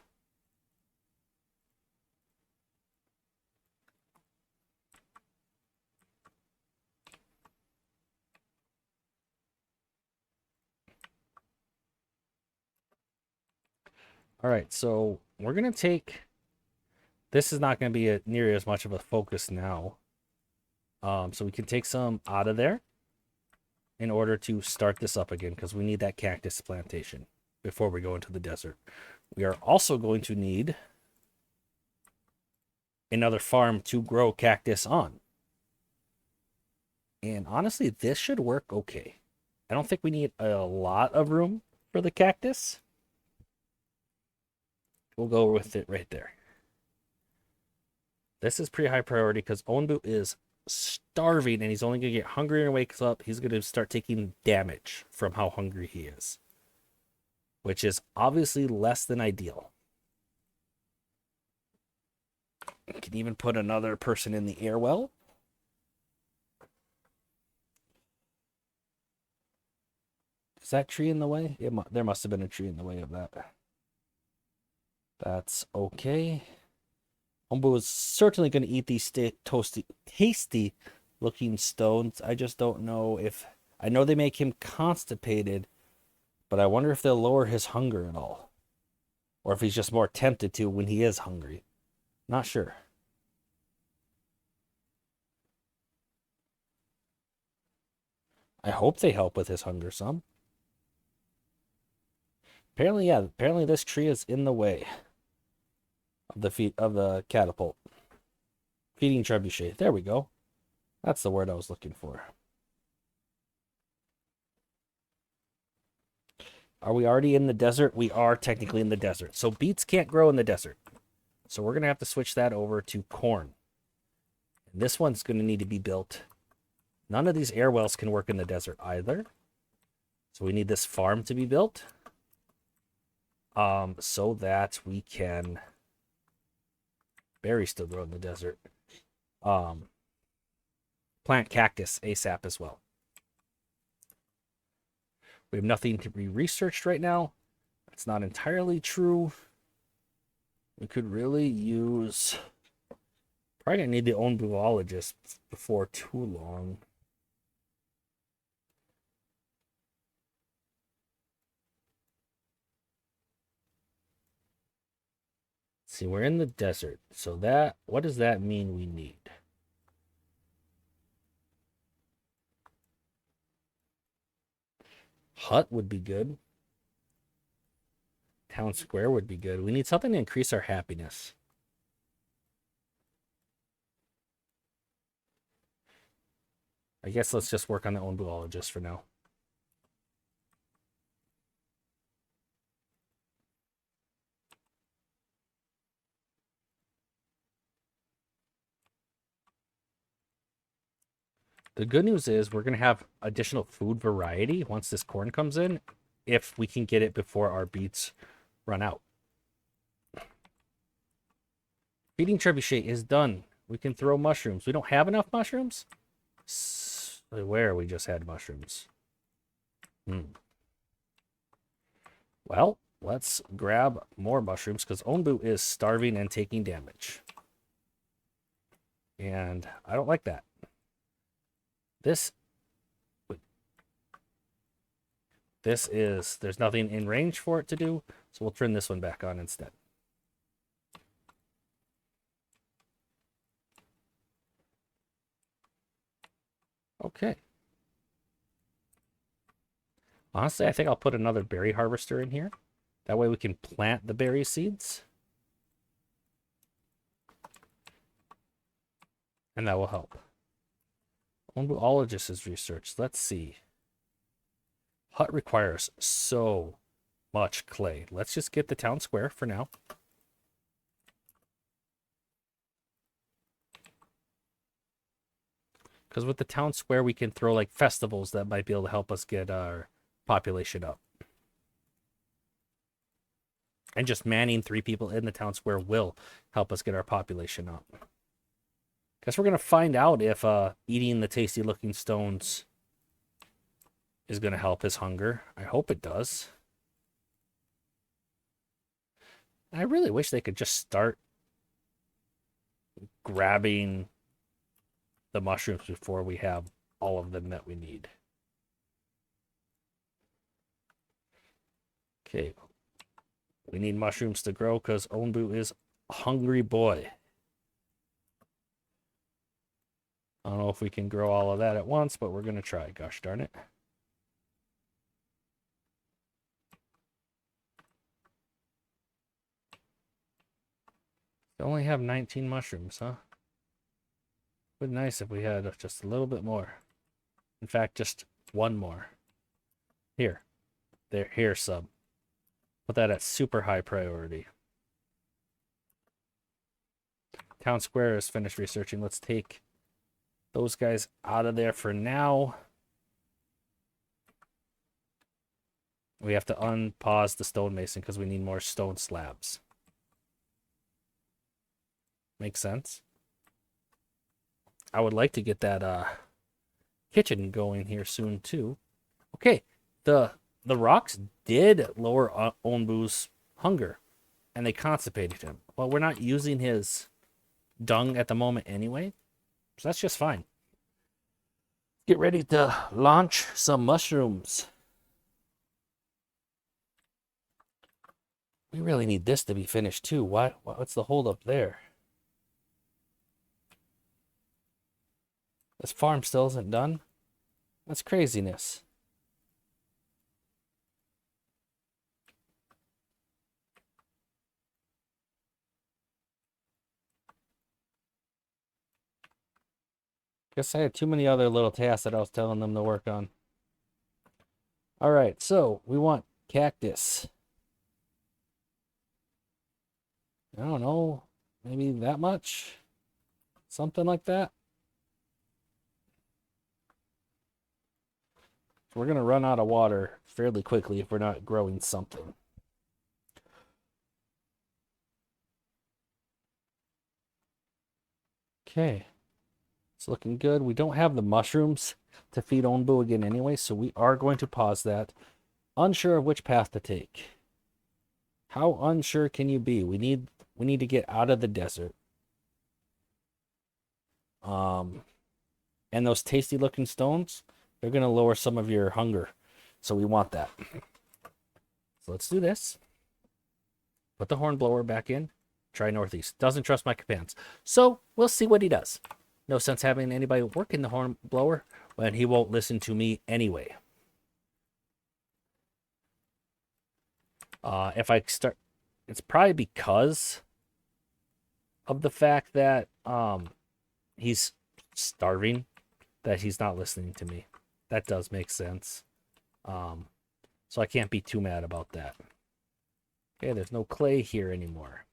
All right, so we're gonna take. This is not gonna be near as much of a focus now. So we can take some out of there in order to start this up again because we need that cactus plantation before we go into the desert. We are also going to need another farm to grow cactus on. And honestly, this should work okay. I don't think we need a lot of room for the cactus. We'll go with it right there. This is pretty high priority because onbu is starving and he's only going to get hungrier and wakes up. He's going to start taking damage from how hungry he is, which is obviously less than ideal. You can even put another person in the air well. Is that tree in the way? There must have been a tree in the way of that. That's okay. Onbu is certainly going to eat these toasty, tasty looking stones. I just don't know if... I know they make him constipated, but I wonder if they'll lower his hunger at all. Or if he's just more tempted to when he is hungry. Not sure. I hope they help with his hunger some. Apparently, yeah. Apparently this tree is in the way of the catapult. Feeding trebuchet. There we go. That's the word I was looking for. Are we already in the desert? We are technically in the desert. So beets can't grow in the desert. So we're going to have to switch that over to corn. And this one's going to need to be built. None of these air wells can work in the desert either. So we need this farm to be built. So that we can... Berries still grow in the desert. Plant cactus ASAP as well. We have nothing to be researched right now. That's not entirely true. We could really use... Probably gonna need the onbuologist before too long. See, we're in the desert. So what does that mean we need? Hut would be good. Town square would be good. We need something to increase our happiness. I guess let's just work on the onbuologist for now. The good news is we're going to have additional food variety once this corn comes in, if we can get it before our beets run out. Feeding trebuchet is done. We can throw mushrooms. We don't have enough mushrooms? Where we just had mushrooms. Well, let's grab more mushrooms because onbu is starving and taking damage. And I don't like that. There's nothing in range for it to do, so we'll turn this one back on instead. Okay. Honestly, I think I'll put another berry harvester in here. That way we can plant the berry seeds. And that will help. Onbuologist is researched. Let's see. Hut requires so much clay. Let's just get the town square for now. Because with the town square, we can throw like festivals that might be able to help us get our population up. And just manning 3 people in the town square will help us get our population up. Guess we're going to find out if eating the tasty looking stones is going to help his hunger. I hope it does. I really wish they could just start grabbing the mushrooms before we have all of them that we need. Okay. We need mushrooms to grow because Onbu is a hungry boy. I don't know if we can grow all of that at once, but we're going to try. Gosh darn it. We only have 19 mushrooms, huh? Would be nice if we had just a little bit more. In fact, just one more. Here. Here, sub. Put that at super high priority. Town Square is finished researching. Let's take those guys out of there for now. We have to unpause the stonemason because we need more stone slabs. Makes sense. I would like to get that kitchen going here soon too. Okay, the rocks did lower Onbu's hunger, and they constipated him. Well, we're not using his dung at the moment anyway, so that's just fine. Get ready to launch some mushrooms. We really need this to be finished too. What's the holdup there? This farm still isn't done? That's craziness. Guess I had too many other little tasks that I was telling them to work on. All right, so we want cactus. I don't know, maybe that much? Something like that. We're going to run out of water fairly quickly if we're not growing something. Okay. It's looking good. We don't have the mushrooms to feed Onbu again anyway, so we are going to pause that. Unsure of which path to take. How unsure can you be? We need to get out of the desert. And those tasty looking stones, they're going to lower some of your hunger. So we want that. So let's do this. Put the horn blower back in. Try northeast. Doesn't trust my commands. So we'll see what he does. No sense having anybody working the horn blower when he won't listen to me anyway. If I start, it's probably because of the fact that he's starving that he's not listening to me. That does make sense. So I can't be too mad about that. Okay, there's no clay here anymore.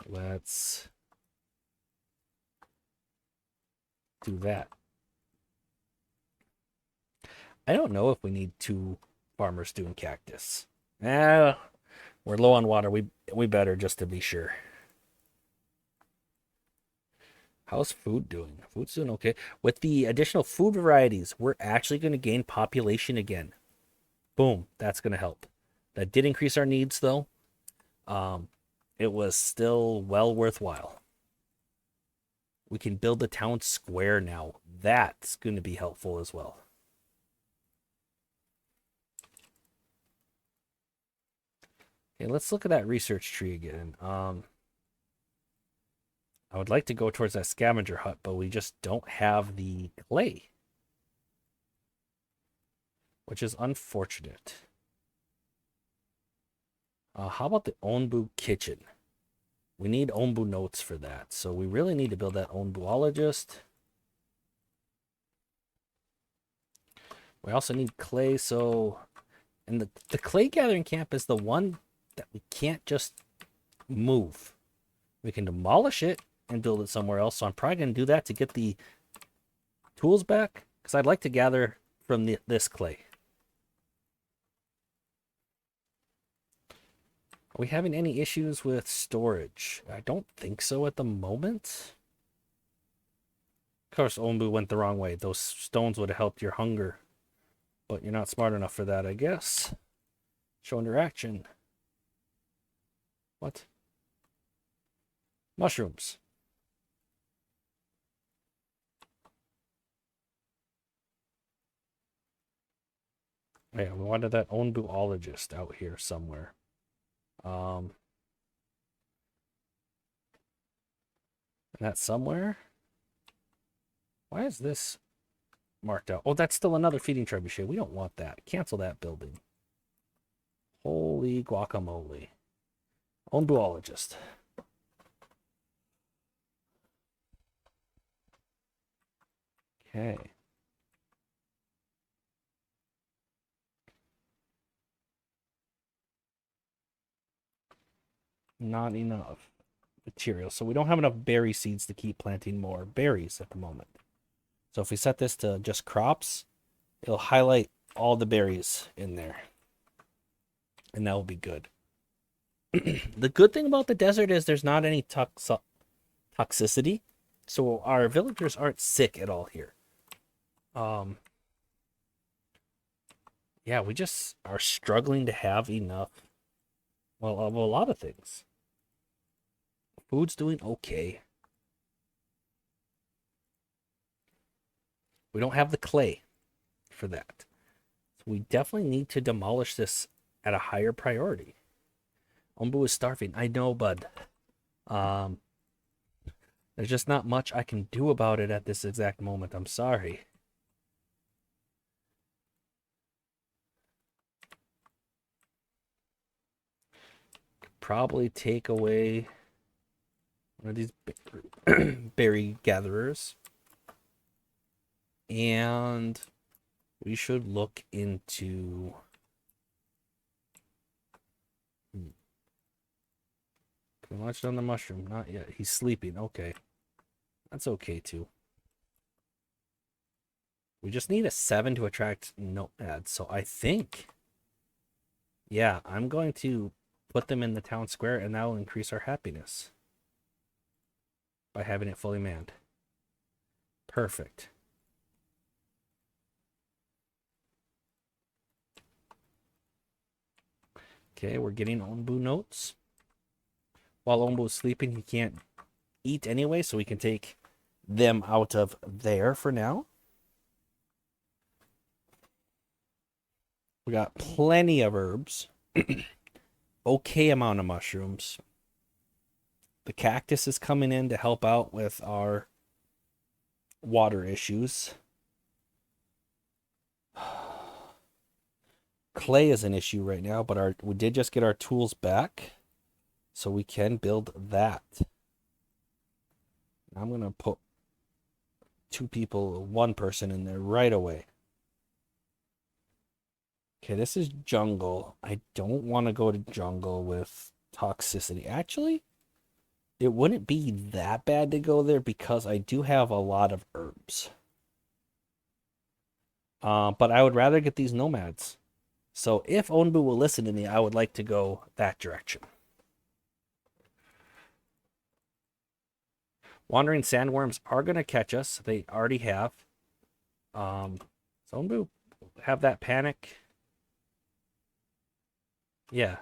Let's do that. I don't know if we need 2 farmers doing cactus. We're low on water. We better just to be sure. How's food doing? Food's doing okay. With the additional food varieties, we're actually going to gain population again. Boom, that's going to help. That did increase our needs, though. It was still well worthwhile. We can build the town square now. That's going to be helpful as well. Okay, let's look at that research tree again. I would like to go towards that scavenger hut, but we just don't have the clay, which is unfortunate. How about the onbu kitchen? We need onbu notes for that, so we really need to build that onbuologist. We also need clay, so... And the clay gathering camp is the one that we can't just move. We can demolish it, and build it somewhere else. So I'm probably going to do that to get the tools back, because I'd like to gather from this clay. Are we having any issues with storage? I don't think so at the moment. Of course, onbu went the wrong way. Those stones would have helped your hunger. But you're not smart enough for that, I guess. Show interaction. What? Mushrooms. Yeah, we wanted that onbuologist out here somewhere. And that's somewhere. Why is this marked out? Oh, that's still another feeding trebuchet. We don't want that. Cancel that building. Holy guacamole. Onbuologist. Okay. Not enough material. So we don't have enough berry seeds to keep planting more berries at the moment. So if we set this to just crops, it'll highlight all the berries in there. And that will be good. The good thing about the desert is there's not any toxicity. So our villagers aren't sick at all here. Yeah, we just are struggling to have enough, well, of a lot of things. Food's doing okay. We don't have the clay for that. So we definitely need to demolish this at a higher priority. Onbu is starving. I know, bud. There's just not much I can do about it at this exact moment. I'm sorry. Probably take away one of these berry gatherers. And we should look into... Can we launch down the mushroom? Not yet. He's sleeping. Okay. That's okay, too. We just need a 7 to attract nomads. So I think... Yeah, I'm going to put them in the town square, and that will increase our happiness. By having it fully manned. Perfect. Okay, we're getting onbu notes. While onbu is sleeping, he can't eat anyway, so we can take them out of there for now. We got plenty of herbs. Okay amount of mushrooms. The cactus is coming in to help out with our water issues. Clay is an issue right now, but we did just get our tools back, so we can build that. I'm going to put one person in there right away. Okay, this is jungle. I don't want to go to jungle with toxicity. Actually, it wouldn't be that bad to go there because I do have a lot of herbs. But I would rather get these nomads. So if onbu will listen to me, I would like to go that direction. Wandering sandworms are going to catch us. They already have. So onbu have that panic. Yeah.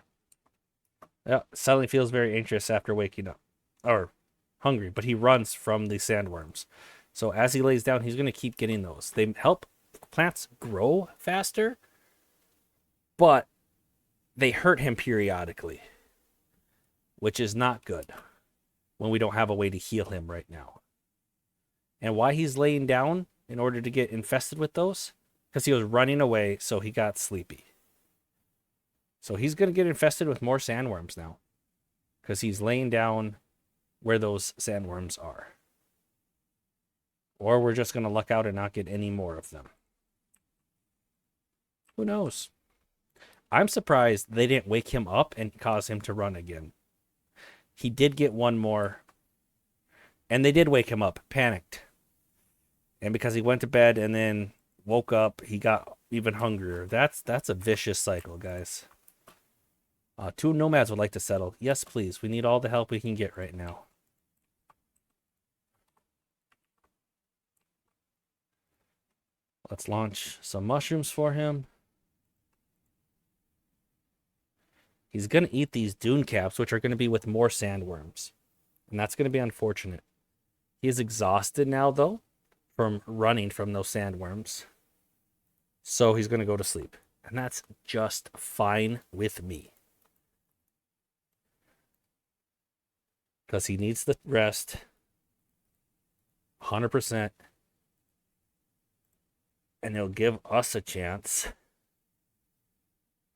Yeah, suddenly feels very anxious after waking up. Or hungry, but he runs from the sandworms. So as he lays down, he's going to keep getting those. They help plants grow faster, but they hurt him periodically, which is not good when we don't have a way to heal him right now. And why he's laying down in order to get infested with those? Because he was running away, so he got sleepy. So he's going to get infested with more sandworms now, because he's laying down where those sandworms are. Or we're just going to luck out and not get any more of them. Who knows? I'm surprised they didn't wake him up and cause him to run again. He did get one more And they did wake him up, panicked. And because he went to bed and then woke up, he got even hungrier. That's a vicious cycle, guys. Two nomads would like to settle. Yes, please. We need all the help we can get right now. Let's launch some mushrooms for him. He's going to eat these dune caps, which are going to be with more sandworms. And that's going to be unfortunate. He is exhausted now, though, from running from those sandworms. So he's going to go to sleep. And that's just fine with me. Because he needs the rest. 100%. And it'll give us a chance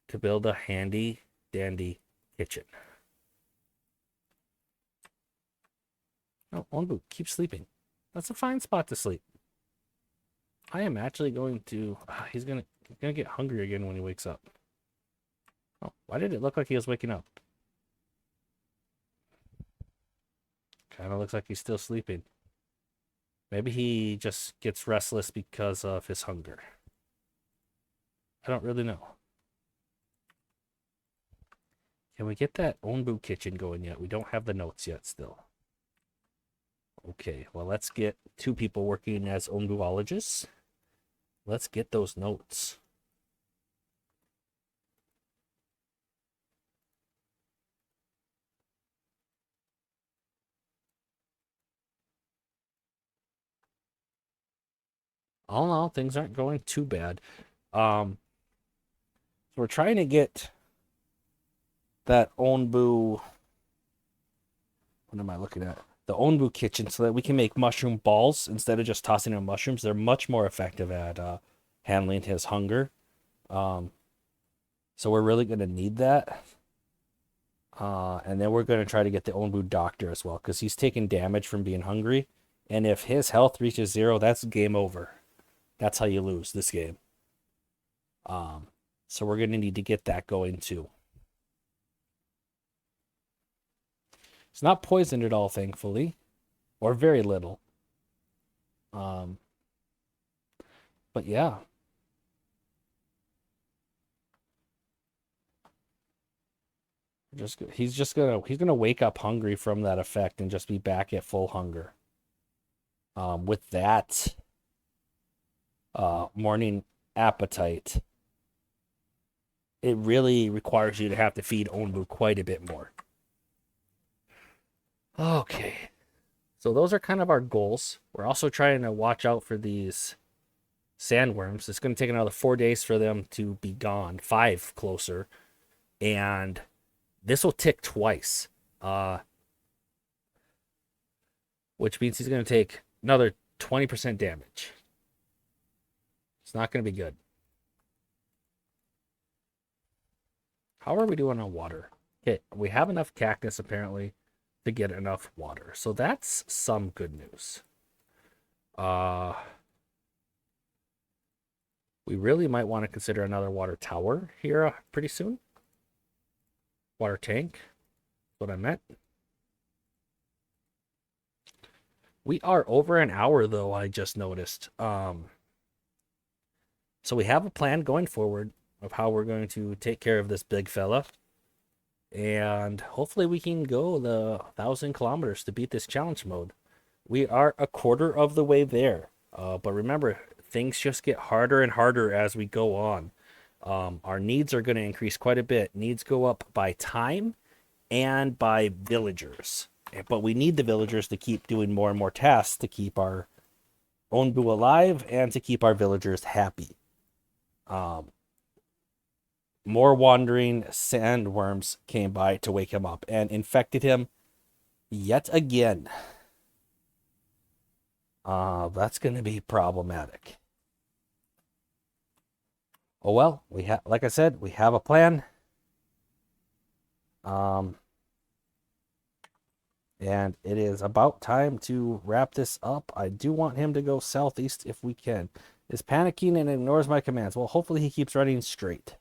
to build a handy dandy kitchen. Oh, onbu, keep sleeping. That's a fine spot to sleep. I am actually going to... he's gonna get hungry again when he wakes up. Oh, why did it look like he was waking up? Kind of looks like he's still sleeping. Maybe he just gets restless because of his hunger. I don't really know. Can we get that onbu kitchen going yet? We don't have the notes yet still. Okay, well, let's get 2 people working as onbuologists. Let's get those notes. All in all, things aren't going too bad. So we're trying to get that onbu... What am I looking at? The onbu kitchen so that we can make mushroom balls instead of just tossing in mushrooms. They're much more effective at handling his hunger. So we're really going to need that. And then we're going to try to get the onbu doctor as well because he's taking damage from being hungry. And if his health reaches 0, that's game over. That's how you lose this game. So we're going to need to get that going too. It's not poisoned at all, thankfully. Or very little. But yeah. He's gonna wake up hungry from that effect and just be back at full hunger. With that morning appetite, it really requires you to have to feed onbu quite a bit more. Okay. So those are kind of our goals. We're also trying to watch out for these sandworms. It's going to take another 4 days for them to be gone, 5 closer. And this will tick twice, which means he's going to take another 20% damage. It's not going to be good. How are we doing on water? Okay, we have enough cactus apparently to get enough water. So that's some good news. We really might want to consider another water tower here pretty soon. Water tank. That's what I meant. We are over an hour though, I just noticed. So we have a plan going forward of how we're going to take care of this big fella. And hopefully we can go the 1,000 kilometers to beat this challenge mode. We are a quarter of the way there. But remember, things just get harder and harder as we go on. Our needs are going to increase quite a bit. Needs go up by time and by villagers. But we need the villagers to keep doing more and more tasks to keep our onbu alive and to keep our villagers happy. More wandering sandworms came by to wake him up and infected him yet again. That's going to be problematic. Oh well, like I said, we have a plan. And it is about time to wrap this up. I do want him to go southeast if we can. Is panicking and ignores my commands. Well, hopefully he keeps running straight.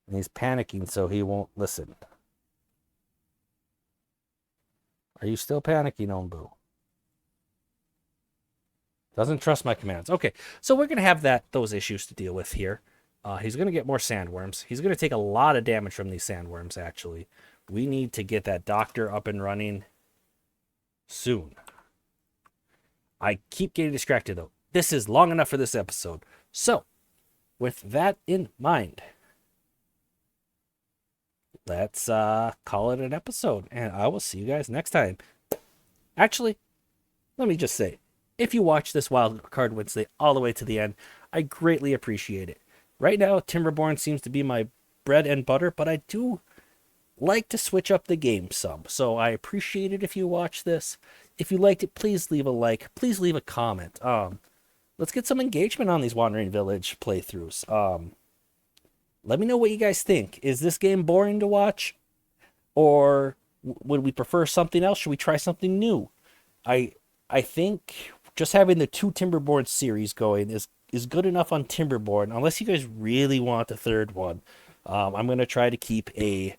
And he's panicking, so he won't listen. Are you still panicking, onbu? Doesn't trust my commands. Okay, so we're going to have those issues to deal with here. He's going to get more sandworms. He's going to take a lot of damage from these sandworms, actually. We need to get that doctor up and running soon. I keep getting distracted, though. This is long enough for this episode. So, with that in mind, let's call it an episode, and I will see you guys next time. Actually, let me just say, if you watch this Wild Card Wednesday all the way to the end, I greatly appreciate it. Right now, Timberborn seems to be my bread and butter, but I do like to switch up the game some. So I appreciate it if you watch this. If you liked it, please leave a like. Please leave a comment. Let's get some engagement on these Wandering Village playthroughs. Let me know what you guys think. Is this game boring to watch? Or would we prefer something else? Should we try something new? I think just having the 2 Timberborn series going is good enough on Timberborn, unless you guys really want the 3rd one. I'm going to try to keep a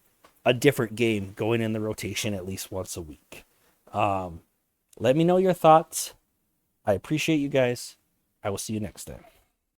different game going in the rotation at least once a week. Let me know your thoughts. I appreciate you guys. I will see you next time.